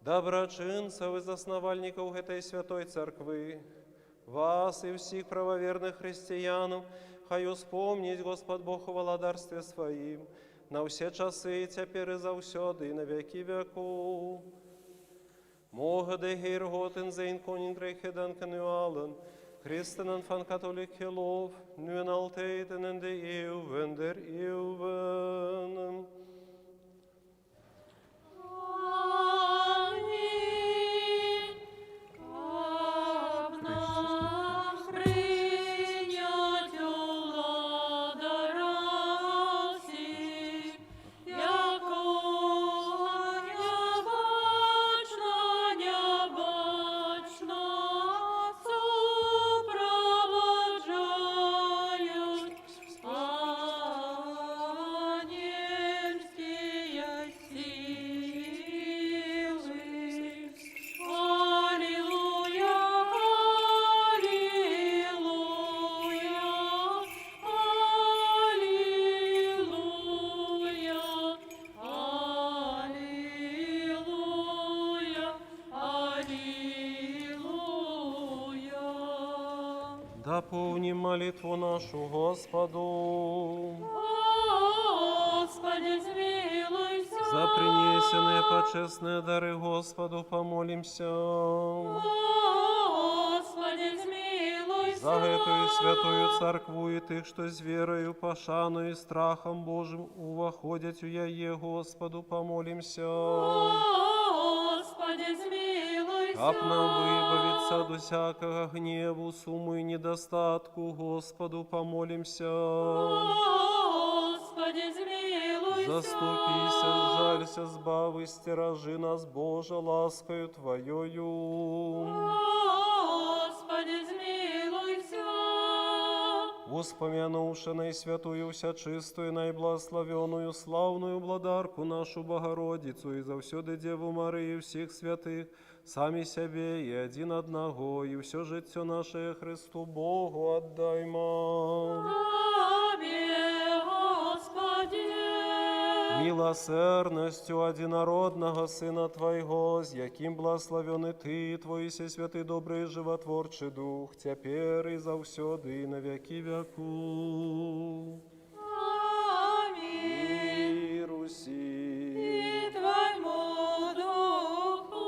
Доброчинцев и засновальников этой святой церкви, вас и всех правоверных христианов, хай успомнить Господь Бог у владарстве Своим, на все часы, теперь и завсёды, и на веки веков. Måge det her gåten sein koningreich danken nu allen, kristenen van katholiek geloof, nu en altijd en in de eeuwen der eeuwen. Амінь. Каб нам прийнять владара всіх, якого небачно супроводжають ангельские силы. Аллилуйя, аллилуйя, аллилуйя, аллилуйя. Дополним молитву нашу Господу. Господи, змилуйся. За принесенные почестные дары Господу помолимся. Господи, змилуйся. За эту святую церкву и тых, что с верою, пошану и страхом Божьим увоходят у яе, Господу помолимся. Господи, змилуйся. Как нам выбавиться от всякого гневу, сумму и недостатку, Господу помолимся. Господи, змилуйся. Заступися, жалься, збави, стерожи нас, Боже, ласкою Твоею. Господи, змилуйся. Успомянувши наисвятую, всячистую, наибласловенную, славную владарку нашу Богородицу и завсёды Деву Марию всех святых, сами себе и один одного, и все житье наше Христу Богу отдаймо. Тебе, Господи. Милосердностью одинородного Сына Твоего, с яким благословен и Ты, Твой всесвятый, добрый, животворчий Дух, теперь и завсёды, и на веки веку. Аминь. Миру сим. И Твоему Духу.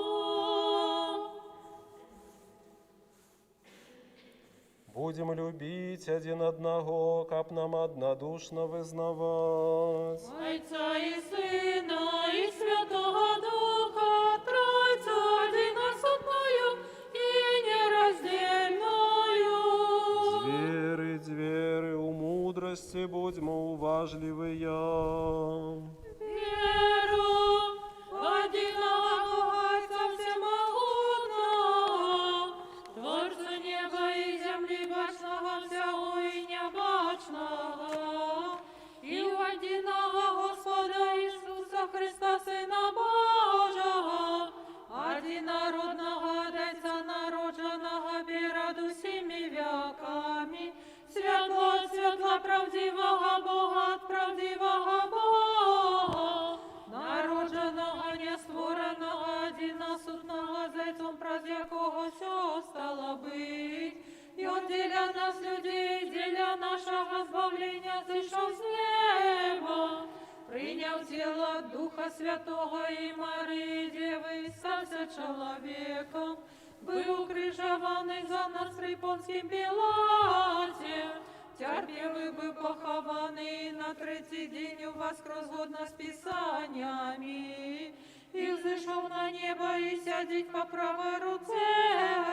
Будем любить один одного, как нам однодушно вызнавать. Отца и Сына, и Святого Духа, Тройцу единосудную и нераздельную. Зверы, у мудрости будьмо уважливые. Веру в единого Бога Отца Всемогутного, Творца неба и земли, бачного всего и небачного, и в единого Господа Иисуса Христа, Сына Божого, одинородного Отца, народженого без роду для нас людей, для нашего избавления зышел с неба. Приняв тело Духа Святого и Марии Девы, стався человеком, был укрижованный за нас при Понским Пилате, терпевый был похованный, на третий день воскрес годно с Писаниями, и взошел на небо и сядет по правой руце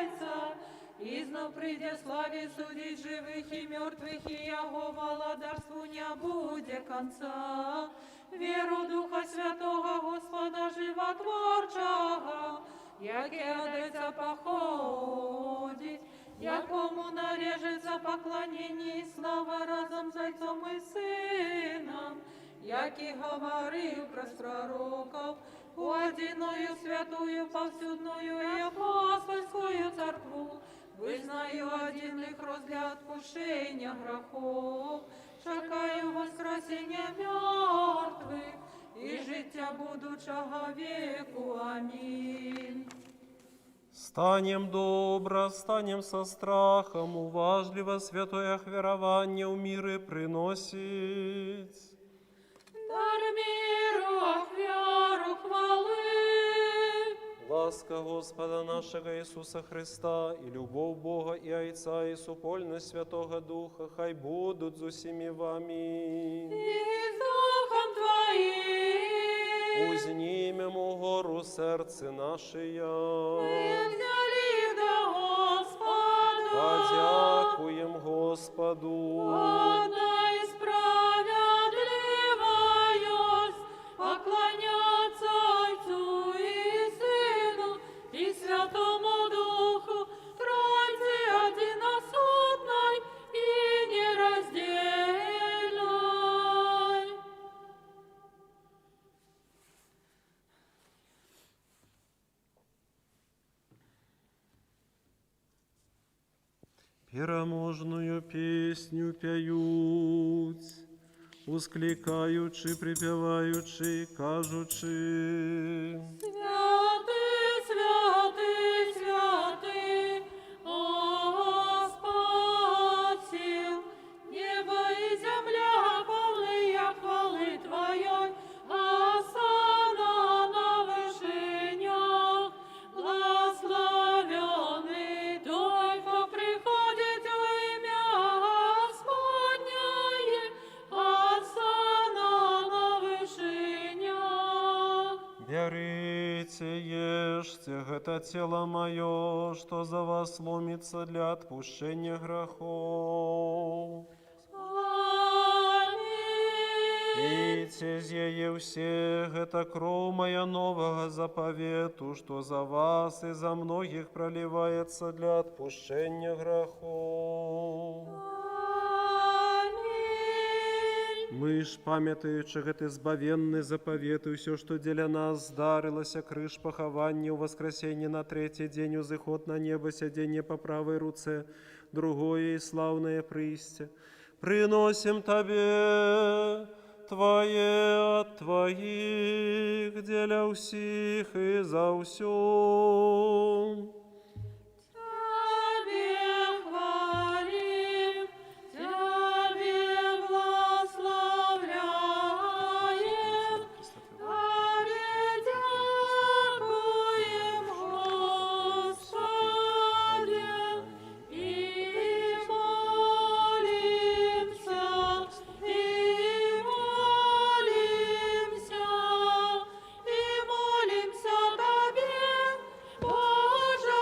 Отца, и знов придя в славе судить живых и мертвых, и Его владарству не будет конца. Веру Духа Святого Господа Животворчого, яке одеться походить, якому нарежется поклонение и слава разом с Отцом и Сыном, який говорил про пророков, у одиною святую, повсюдную и апостольскую церкву, визнаю одиних розгляд отпущення грехов, чекаю воскресіння мертвих і життя будучого віку. Амінь. Станем добро, станем со страхом, уважливо святое верование в миры приносить. Дар миру, ахвяру, хвали. Ласка Господа нашего Иисуса Христа и любовь Бога и Отца и супольность Святого Духа, хай будут з усіми вами. І з Духом Твоїм. Узнімем угору серце наше, Ми взяли до Господа. подякуєм Господу. Одна і справедливость поклоняться Отцу и Сыну и Святому Духу, Тройце одиносудной и нераздельной. Переможную песню п'ють, ускликаючи, припіваючи, кажучи. Святий, святий, святий, Господь сил, небо и земля полны хвалы Твоей, Осанна на вышинях, благословенный Той, кто приходит во имя Господне, Осанна на вышинях. Берите, ешьте, это тело мое, что за вас ломится для отпущения грехов. Аминь. Пейте зее всех, это кровь моя нового заповету, что за вас и за многих проливается для отпущения грехов. Аминь. Мы ж, памятаючи гэты збавенны заповет и все, что для нас здарилося, крыш поховання у воскресенье на третий день, узыход на небо, сиденье по правой руце, другое и славное присте. Приносим Тебе Твое от Твоих, деля всіх и за всё. Тебе хвалим, Тебе благословляем, Тебе дякуем, Господи, и молимся, Тебе, Боже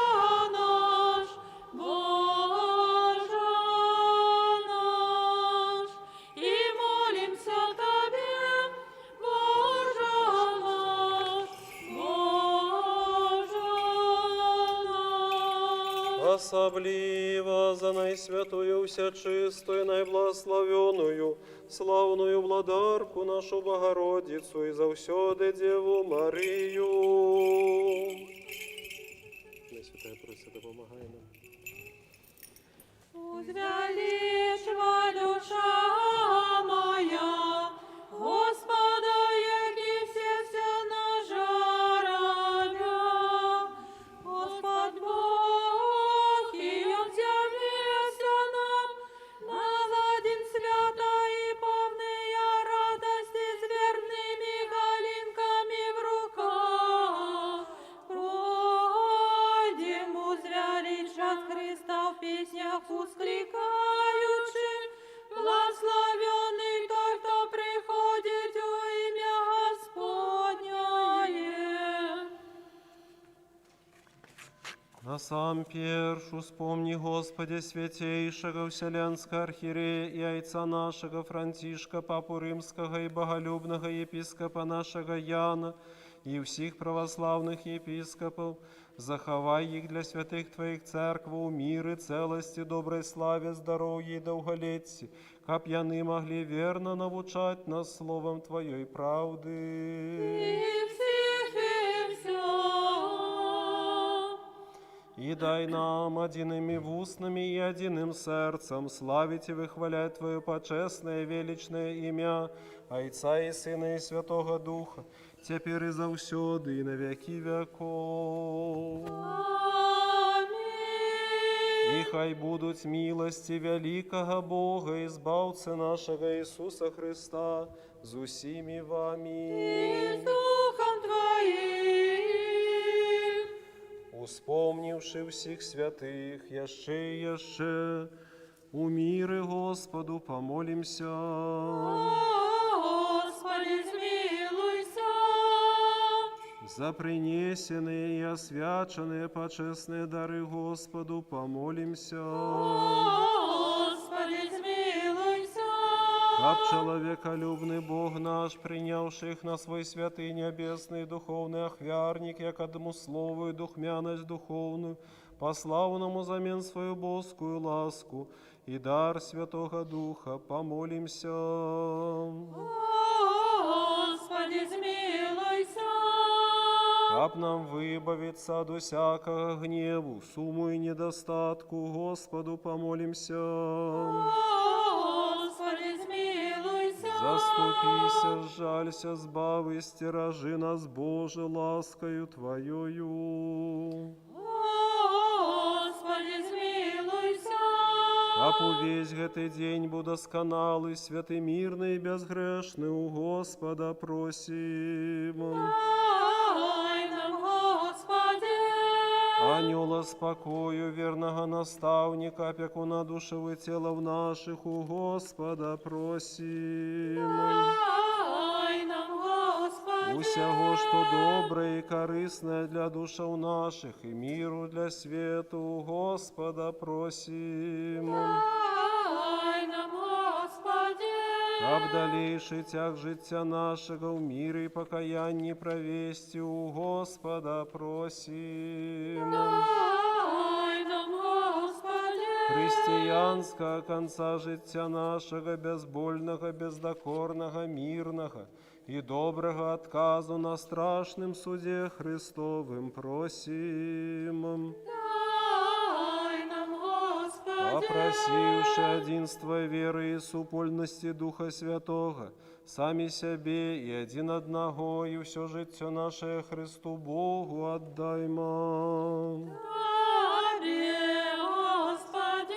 наш, и молимся Тебе, Боже наш, Боже наш. Особливо за наисвятую, всечистую, наиблагословенную, славную владарку нашу Богородицу и завсёды Деву Марию. Пресвятая Троица, допомагай нам. Узвеличва душа моя, Господа, яки все на жаровя. Господь Бог, и Он з'явився на воскликаючи, благословенный той, кто приходит во имя Господнее. На сам першу вспомни, Господи, святейшего Вселенского архиерея и отца нашего Франтишка, Папу Римского и боголюбного епископа нашего Яна, и всех православных епископов, заховай их для святых Твоих церкву, миры, целости, доброй славе, здоровья и долголетия, как яны могли верно научать нас словом Твоей правды. И всех и все. И дай нам одиными устными и одиным сердцем славить и выхвалять Твое почестное и величное имя, Отца и Сына и Святого Духа, теперь и завсёды, и на веки веков. Аминь. И хай будуть милости великого Бога, избавцы нашего Иисуса Христа, з усіми И вами. с Духом Твоим. Успомнивши всіх святих, яще і яще, у мире Господу помолимся. Господи, смилуйся. За принесенные и освяченные почестные дары Господу помолимся. Господи, смилуйся. Как человеколюбный Бог наш, принявший их на свой святый небесный духовный охвярник, як одному слову и духмяность духовную, послав нам взамен свою божскую ласку и дар Святого Духа, помолимся. Господи, смилуйся. Как нам выбавиться от всякого гневу, суму и недостатку, Господу помолимся. Господи, смилуйся. Заступися, жалься, збави, стерожи нас, Боже, ласкою Твоею. Господи, смилуйся. Как увесь гэтый день буду досконалый, святый, мирный и безгрешный, у Господа просим. Дай нам, Господи. Анёла спокою, верного наставника, опекуна душевы телов наших, у Господа просим. Дай нам, Господи. Усяго, что доброе и корыстное для душев наших, и миру для свету, у Господа просим. Дай нам, Господи. Как далейший тяг життя нашего в мире и покаянии провести, у Господа просим. Дай нам, Господи. Християнского конца життя нашего, безбольного, бездокорного, мирного и доброго отказу на страшном суде Христовым просим. Дай нам, Господи. Попросивши единства веры и супольности Духа Святого, сами себе и один одного, и все життя наше Христу Богу отдаймо. Тебе, Господи.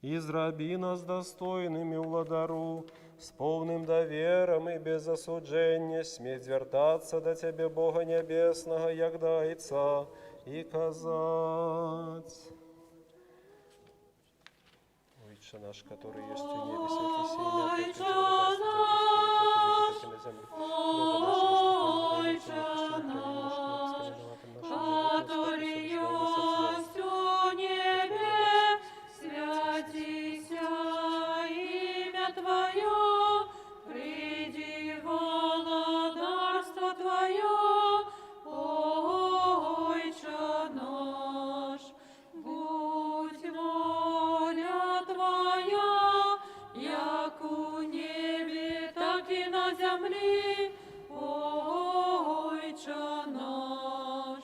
Израби нас достойными владару, с полным довером и без осуджения, сметь вертаться до Тебе, Бога Небесного, як до Отца, и казать. Отче наш, который есть в небе, святися имя Твое, придет на землю. Который есть у небе, святися имя Твое, приди владарство Твое, Отче наш, будь воля Твоя, як у небе, так и на земле, Отче наш.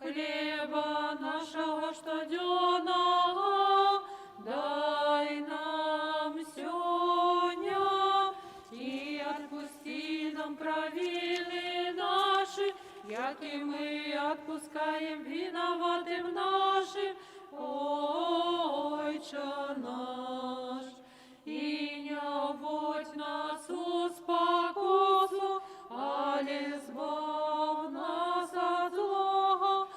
Хлеба нашего штоденного дай нам сегодня, и отпусти нам провины наши, як и мы отпускаем виноватым нашим, Отче наш. И не вводь нас у спокусу, але избав нас от злого,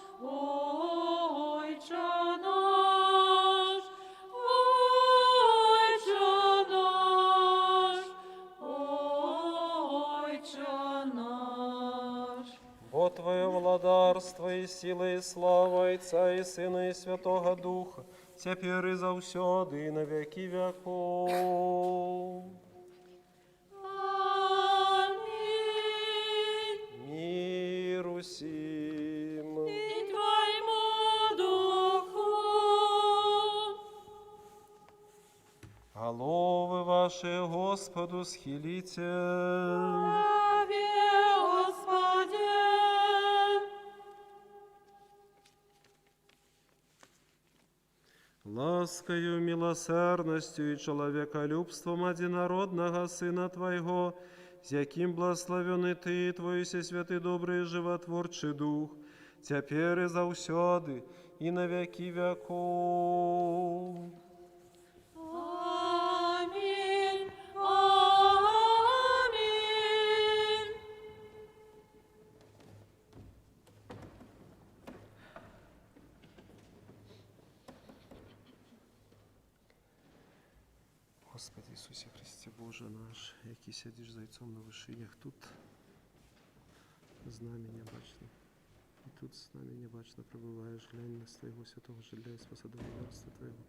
сила і слава Отця і Сина і Святого Духа, тепер і завсьоди, і на віки віков. Амінь. Мир усім. І Твоєму духу. Голови ваші Господу схиліться. Славі Господи. Ласкою, милосердностью и человеколюбством одинородного Сына Твоего, с яким благословен и Ты, и Твой всесвятый добрый и животворчий Дух, теперь и завсёды, и на веки веков. Амінь. Амінь. Господи Ісусі Христе, Боже наш, який сидиш зайцом на вишинях, тут з нами небачно. І тут з нами небачно пробуваєш, глянь на Твоего святого жиля і способного дарства Твоего.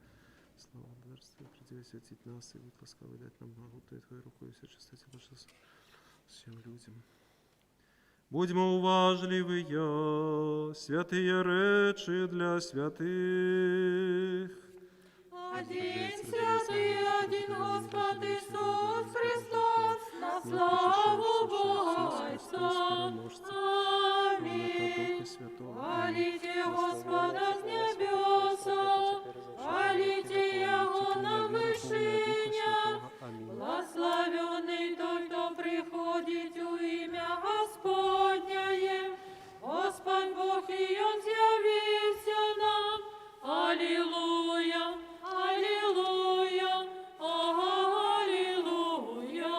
Слава дарства, приди святить нас і будь ласкавий дать нам благо Твоєю рукою все чистоті Боже всім людям. Будьмо уважливые, святые речи для святых. Один святий, один Господь Ісус Христос, на славу Бога Отця. Амінь. Хвалите Господа с небеса, хвалите Його на вышинях. Благословенный тот, кто приходит у имя Господняє. Господь Бог и Он з'явився нам. Аллилуйя, аллилуйя, аллилуйя.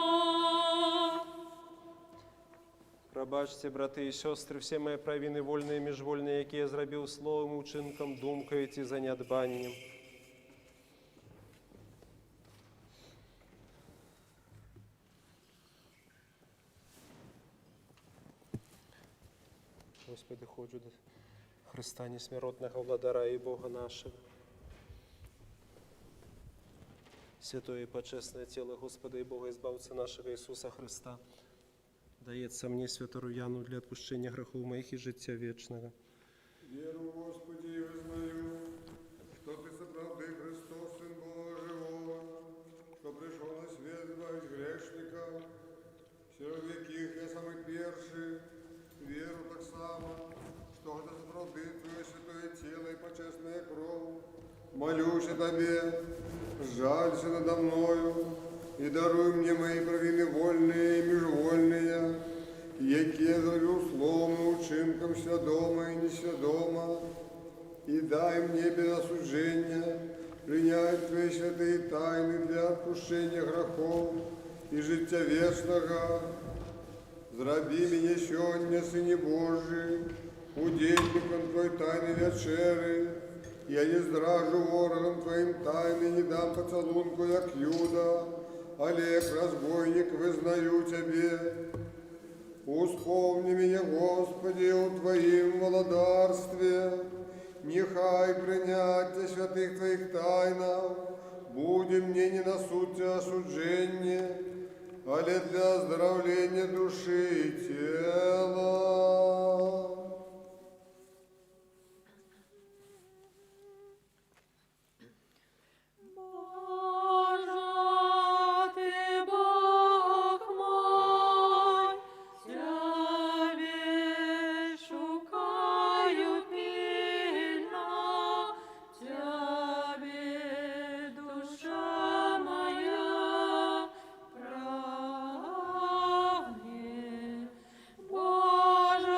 Пробачте, брати і сестри, всі мої провини вольні і міжвольні, які я зробив словом, учинком, думкою і занядбанням. Господи, ходжу до Христа несмиротного владара і Бога нашого. Святое и почестное тело Господа и Бога Избавца нашего Иисуса Христа дається мені, святому Яну, для відпущення грехов моїх і життя вічного. Веру, Господи, и вызнаю, что Ты соправды Христос, Сын Бога Живого, что пришел на свет избавить грешника, среди яких я самый перший, веру так само, что это соправды Твое святое тело и почестная кровь. Молюсь о Тебе, жалься надо мною, и даруй мне мои провины вольные и межвольные, які я зробив словом, учинком свядомо і несвядомо, і дай мені без осудження прийняти Твої святі тайни для відпущення грехов і життя вічного. Зроби мене сьогодні, Сині Божий, удільником Твої тайни вечери. Я не здражу ворогом Твоим тайны, не дам поцелунку, як Юда, Олег, разбойник, визнаю Тебе. Успомни меня, Господи, о Твоим володарстве, нехай принятие святых Твоих тайнов буде мне не на суд осуджение, але для оздоровления души и тела. Боже,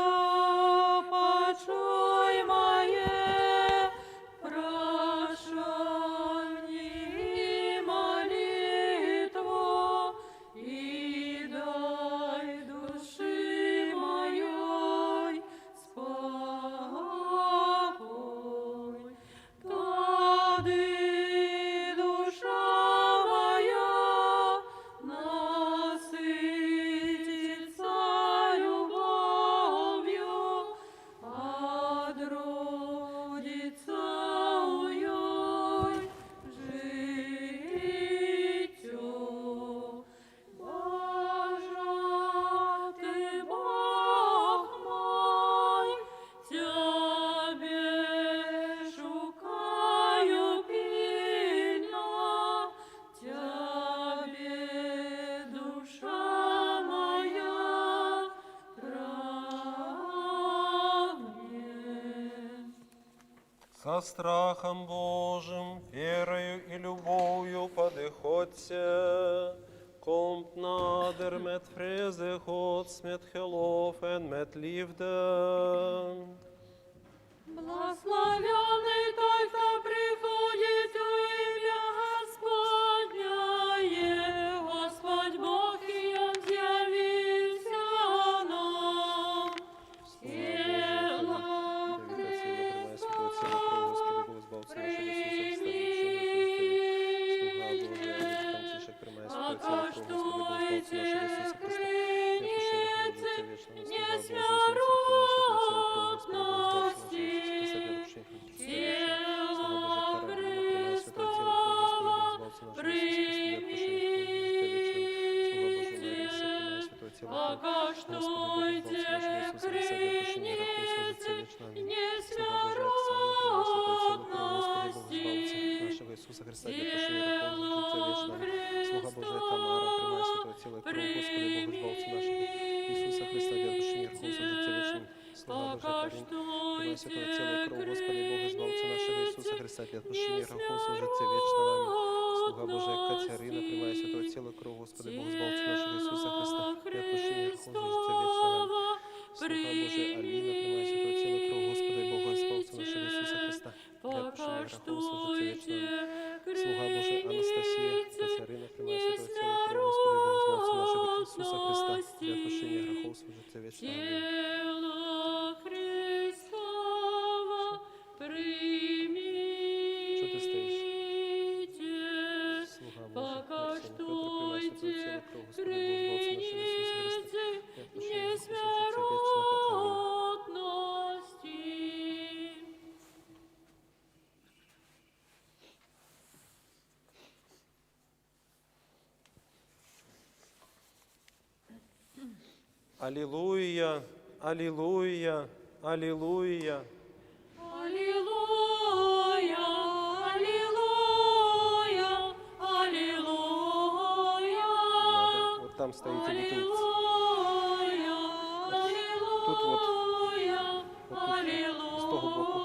Со страхом Божьим, верою и любовью подыходьте, kommt nader med freze Guds, med geloven, met liefde. Благословенный той, кто приходит у имя Господня, Господь Бог и Он явился нам. Тело Иисуса Христа, для прощения грехов, життя вічного. Слуга Божия Тамара, приймай святого тіла, кров, Господи, Богу, збавцю нашого. Ісуса Христа, для прощения грехов, життя вічного. Слуга Божия Карін, приймай святого тіла, кров, Господи, Богу, збавцю нашого. Ісуса Христа, для прощения грехов, життя вічного. Слуга Божия Катерина, приймай святого тіла, кров, Господи, Богу, збавцю нашого. Ісуса Христа, для прощения грехов, життя вічного. Слуга Божия Аліна, приймай святого тіла, кров, Господи, Богу, збавцю нашого. Ісуса Христа, для прощения грехов, життя вічного. Слуга Божий Анастасія, Катерина, приймай святого тіла, кров, Господи, Богу, збавцю нашого. Ісуса Христа, для прощения грехов, життя вічного. Амінь. Чого ти стоїш? Слуга Божий, Арсеній Петро, приймай святого тіла, кров, Господи, Богу, збавцю нашого. Ісуса Христа, для прощения грехов, життя вічного. Амінь. Аллилуйя, аллилуйя, аллилуйя. Аллилуйя, аллилуйя, аллилуйя. Надо, вот там стоите бутылки. Тут вот. Вот тут, с того боку.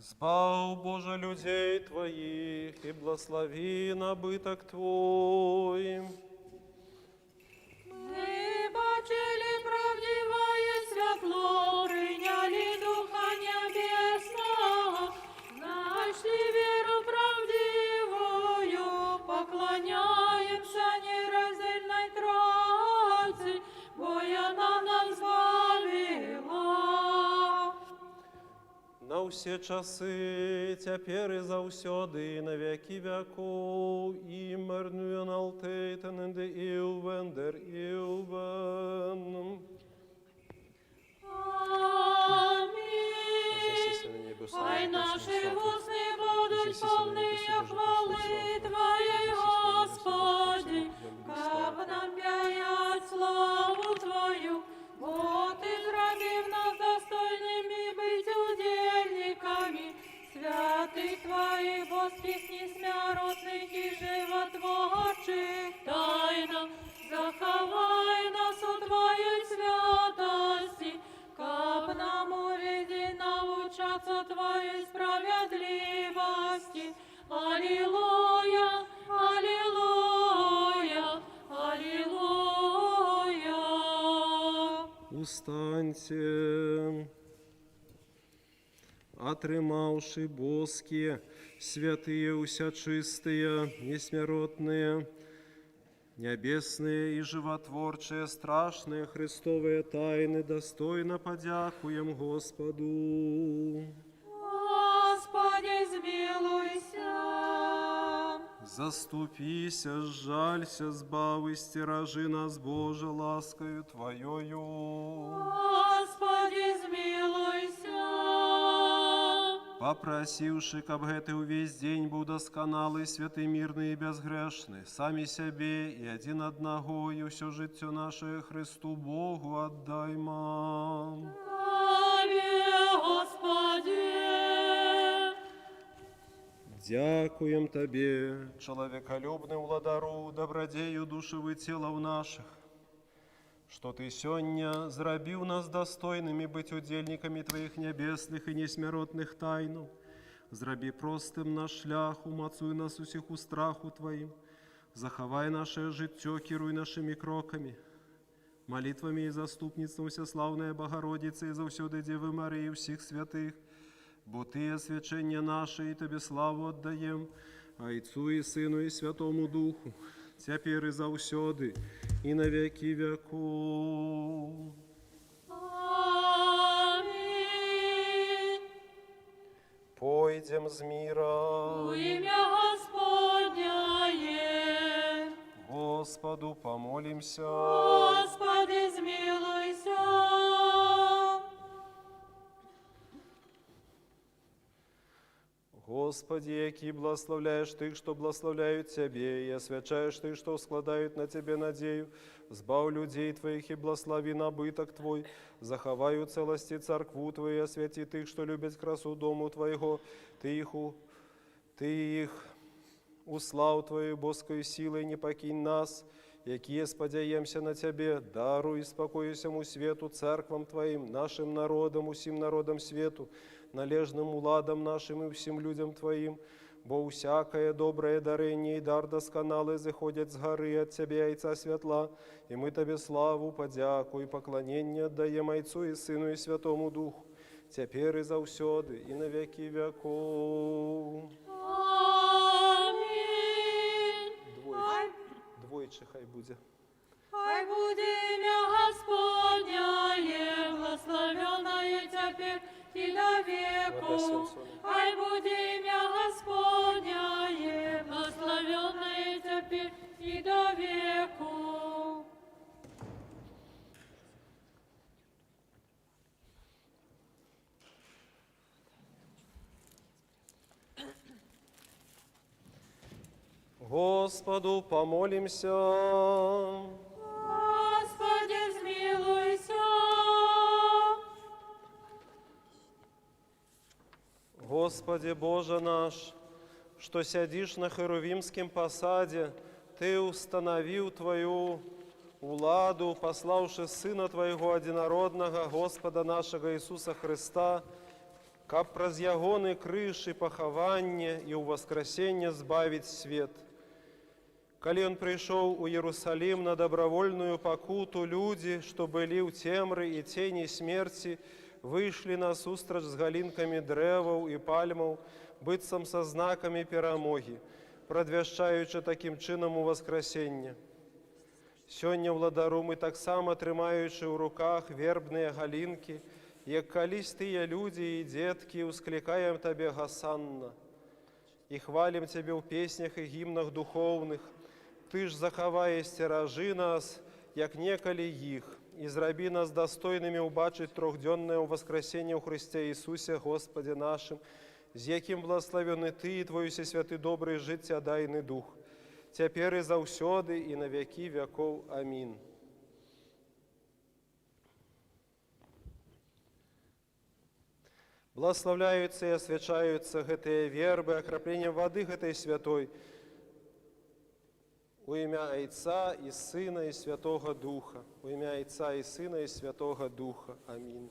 Збав, Боже, людей Твоих, и благослови набыток Твой. Мы бачили правдивое світло, прийняли Духа Небесного, нашли веру правдивую, поклоняемся нераздельной Троице, бо она нас збавила. На все часы, теперь и заусёды, на веки веков, и мирную налтейтен инде илвен дер илвен. Аминь. Хай наши устны будут полные хвалы Твоей, Господи, как нам пять славу Твою, вот и зробив нас достойными быть удельниками святых Твоих божских несмяротных и животворчих тайна. Заховай нас у Твоей святости, как нам уведи научаться Твоей справедливости. Аллилуйя, аллилуйя, аллилуйя. Устаньте, отрымавши боски, святые, уся чистые, несмиротные, небесные и животворчие, страшные Христовые тайны, достойно подякуем Господу. Господи, змилуйся. Заступися, сжалься, збави, стиражи нас, Боже, ласкою Твоею. Господи, змилуйся. попросивши, каб гэты увесь день быў дасканалы, святы, мирны и безгрешны, сами себе и один одного, и все життя наше Христу Богу отдаймо. Господи. Дякуем Тебе, человеколюбный владару, добродею душевы телов наших, что Ты сёння зрабіў нас достойными быть удельниками Твоих небесных и несмиротных тайну. Зрабі простым наш шлях, умацуй нас усіх у страху Твоим, захавай наше жыццё, кіруй нашими кроками. Молитвами и заступництвом Всеславная Богородица и завсёды Девы Марии всех святых, бо Ты освячение наше и Тебе славу отдаем, Отцу и Сыну и Святому Духу, теперь и завсёды, и на веки веков. Аминь. Пойдем с мира. У имя Господняе. Господу помолимся. Господи, змилуйся. Господи, який благословляешь Тых, что благословляют Тебе, и освячаешь Тых, что складают на Тебе надею, збав людей Твоих и благослови набыток Твой, заховай у целости церкву Твою, и освяти Тых, что любят красу дому Твоего, Ты их услав Твоей боскою силой, не покинь нас, якие сподяемся на Тебе, даруй спокою всему свету, церквам Твоим, нашим народам, усім народам свету, належным уладам нашим и всем людям Твоим, бо всякое доброе дарение и дар досконалый заходят с горы от Тебя, Яйца Святла, и мы Тебе славу, подяку и поклонение отдаем Отцу и Сыну и Святому Духу, теперь и завсёды, и на веки веков. Аминь. Двойче хай буде. Хай буде ім'я Господняє, благословенное теперь и до веку. Хай буде ім'я Господняє, благословенное теперь и до веку. Господу помолимся. Господи, змилуйся. Господи Боже наш, что сядишь на Херувимском посаде, Ты установил Твою уладу, пославши Сына Твоего одинородного, Господа нашего Иисуса Христа, каб праз ягоны крыши поховання и у воскресения збавить свет. Коли Он пришел у Иерусалим на добровольную покуту, люди, что были у темры и тени смерти, вышли насустрач с галинками древов и пальмов, быццам со знаками перемоги, продвяшчаючи таким чином у воскресення. Сьогодні, владару, ми так само, тримаючи у руках вербные галинки, як колись тыя люди и детки, ускликаем Тебе, Госанна, и хвалим Тебе в песнях и гимнах духовных. Ты ж захавай стеражи нас, як некалі их, и зраби нас достойными убачить трехденное воскресение у Христе Иисусе, Господе нашим, з яким благословенный Ты и Твой всесвятый добрый життя дайный Дух, теперь и завсёды, и на веки веков. Аминь. Благословляются и освячаются гэтые вербы окроплением воды гэтай святой у имя Отца и Сына и Святого Духа. У имя Отца и Сына и Святого Духа. Аминь.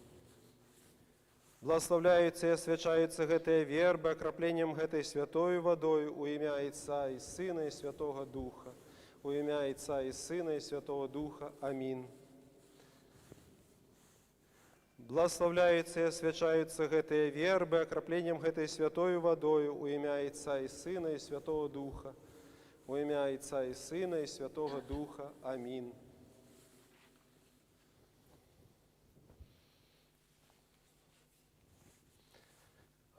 Благословляются и освячаются гэтые вербы окроплением гэтай святой водой у имя Отца и Сына и Святого Духа. У имя Отца и Сына и Святого Духа. Аминь. Благословляются и освячаются гэтые вербы окроплением гэтай святой водою у имя Отца и Сына и Святого Духа. У имя Отца и Сына и Святого Духа. Аминь.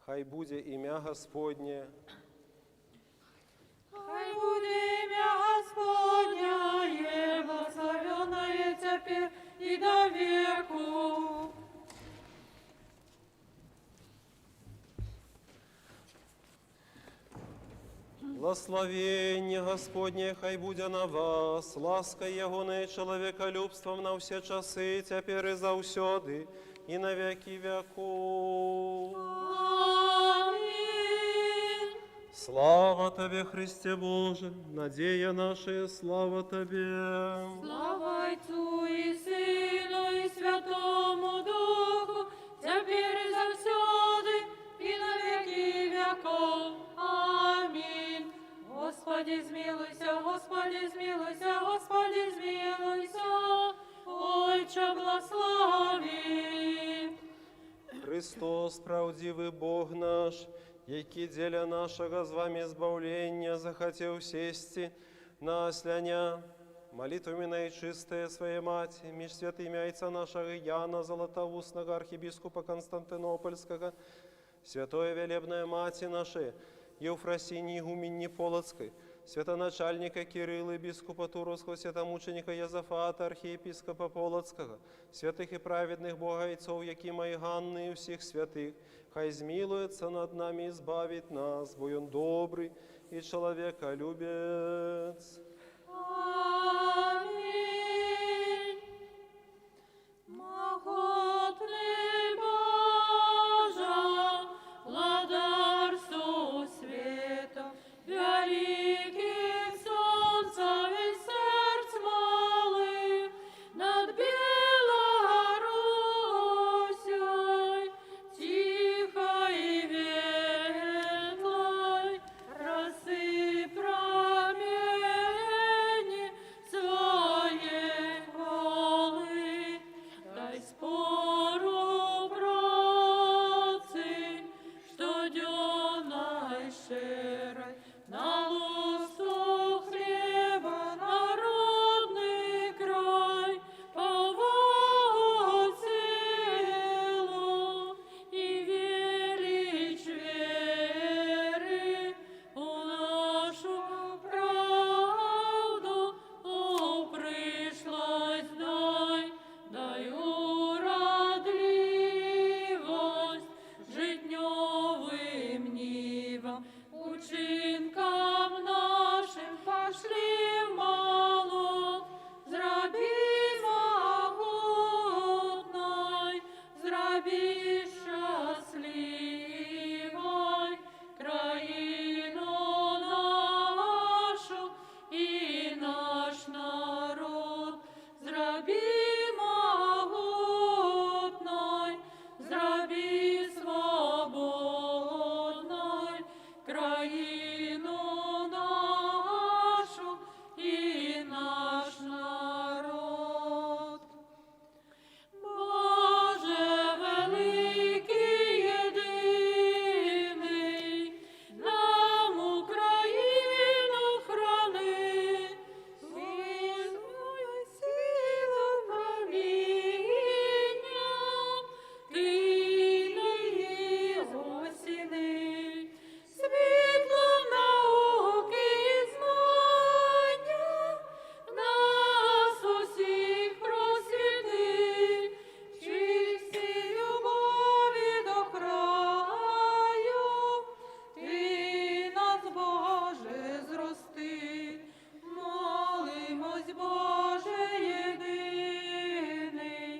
Хай буде ім'я Господнє. Хай буде ім'я Господняє, благословенное теперь и до веку. Благословение Господне, хай буде на вас, ласка Ягоне, человеколюбством на все часы, теперь и заусёды, и на веки веков. Амінь. Слава Тебе, Христе Боже, надея наша, слава Тебе. Слава Отцу и Сыну и Святому Духу, теперь и завсёды, и на веки веков. Аминь. Господи, змилуйся, Господи, змилуйся, Господи, змилуйся, Отче, благослови. Христос, правдивый Бог наш, який деля нашего з вами избавления захотел сести на осляня, молитвами наичистая Своей Мати, меж святыми яйца нашего Яна Золотоустного, архиепископа Константинопольского, святое велебная Мати нашей, Евфросинии игуменни Полоцкой, святоначальника Кирилла, епископа Туровского, святомученика Язафата, архиепископа Полоцкого, святых и праведных богайцов, Якима и Ганны и всех святых, хай змилуется над нами и избавит нас, бо Он добрый и человеколюбец. Аминь. Могутный Боже, владар всего света, великих солнца и сердц малых, над Белорусью, тихой и ветлой, рассыпь промени своей хвалы. Дай спору братцы, что дённой шерой на лусту хлеба народный край повод силу и величь веры у нашу правду пришлось дай уродливость житневым нивам, учинкам нашим пошли молот, зраби могутной, зраби счастливой країну нашу і наш народ, зраби могутной, зраби свободной країну нашу і наш народ. Боже великий єдиний, нам Україну храни, визнай силу правління, ти її осіни, світлом науки і знання, нас усіх просвіти, чисті любові до краю, ти нас, Боже, зрости, молимось, Боже єдиний,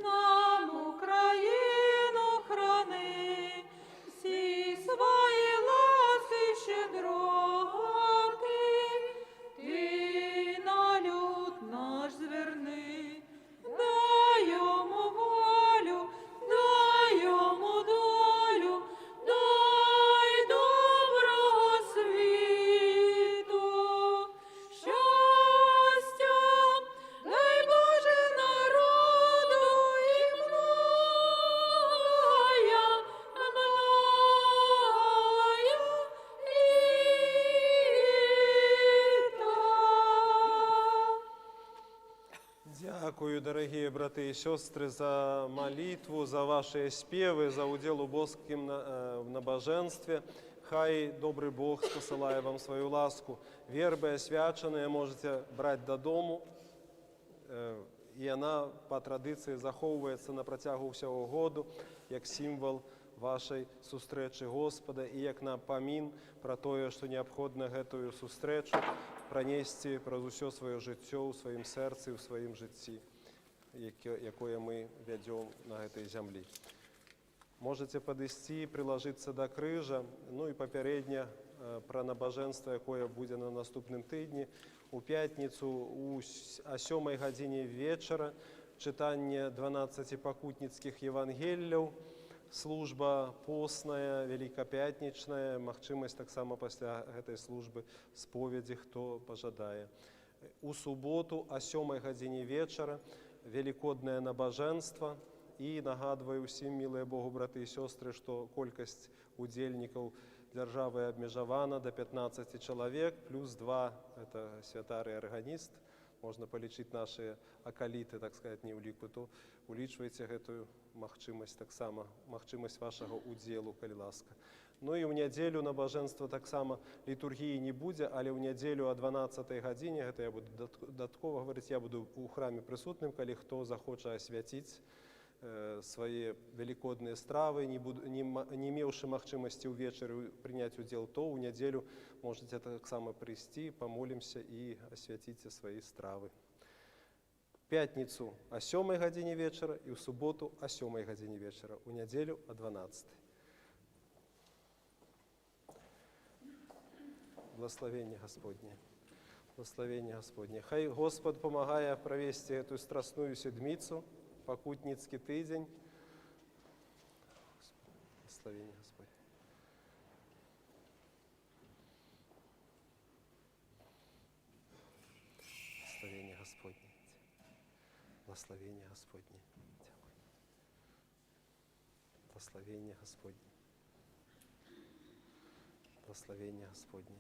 нам Україну храни, всі свої ласки щедроти, ти на люд наш зверни, дай йому волю, дай йому долю, дай доброго світу, щастя, дай Боже народу і мною літа. Дякую, дорогие браты и сестры, за молитву, за ваши спевы, за удел у Божским в набоженстве. Хай добрый Бог посылає вам свою ласку. Верби освячені можете брати додому, і вона по традиції заховується на протягу всього году, як символ вашай сустрэчы Господа і як напамін пра тое, што неабходна гэтую сустрэчу пранесці праз усё сваё жыццё ў сваім сэрцы, ў сваім жыцці, якое мы вядзём на гэтай зямлі. Можаце падысці, прылажыцца да крыжа, ну і папярэдне пра набажэнства, якое будзе на наступным тыдні. У пятніцу о 7 гадзіне вечара чытанне 12 пакутніцкіх евангелляў, служба постная, великапятнічная, магчымасць таксама пасля гэтай службы споведзі, хто пажадае. У суботу о 7 гадзіне вечара велікоднае набажэнства. І нагадваю ўсім, мілыя Богу, браты і сёстры, што колькасць удзельнікаў дзяржавы абмежавана да 15 чалавек, плюс 2 – это святар і арганіст. Можна палічыць нашыя акаліты, так сказаць, не ў ліку, то улічвайце гэтую магчымасць таксама, магчымасць вашага удзелу, калі ласка. Ну і ў нядзелю набажэнства таксама літургіі не будзе, але ў нядзелю о 12 гадзіне, гэта я буду дадаткова гаварыць, я буду ў храме прысутным, калі хто захоча асвяціць свае велікодныя стравы, не меўшы магчымасці ўвечары прыняць удзел, то ў нядзелю можаце таксама прыйсці, памолімся і асвяціце свае стравы. Пятніцу о 7 гадзіне вечара і ў суботу о 7 гадзіне вечара, у нядзелю о 12. Благословення Господне. Благословення Господне. Хай Господ памагае правесці эту страсную седміцу, пакутніцкі тыдзень. Благословення Господне. Благословення Господне. Благословення Господне. Дякую. Благословення Господне. Благословення Господне.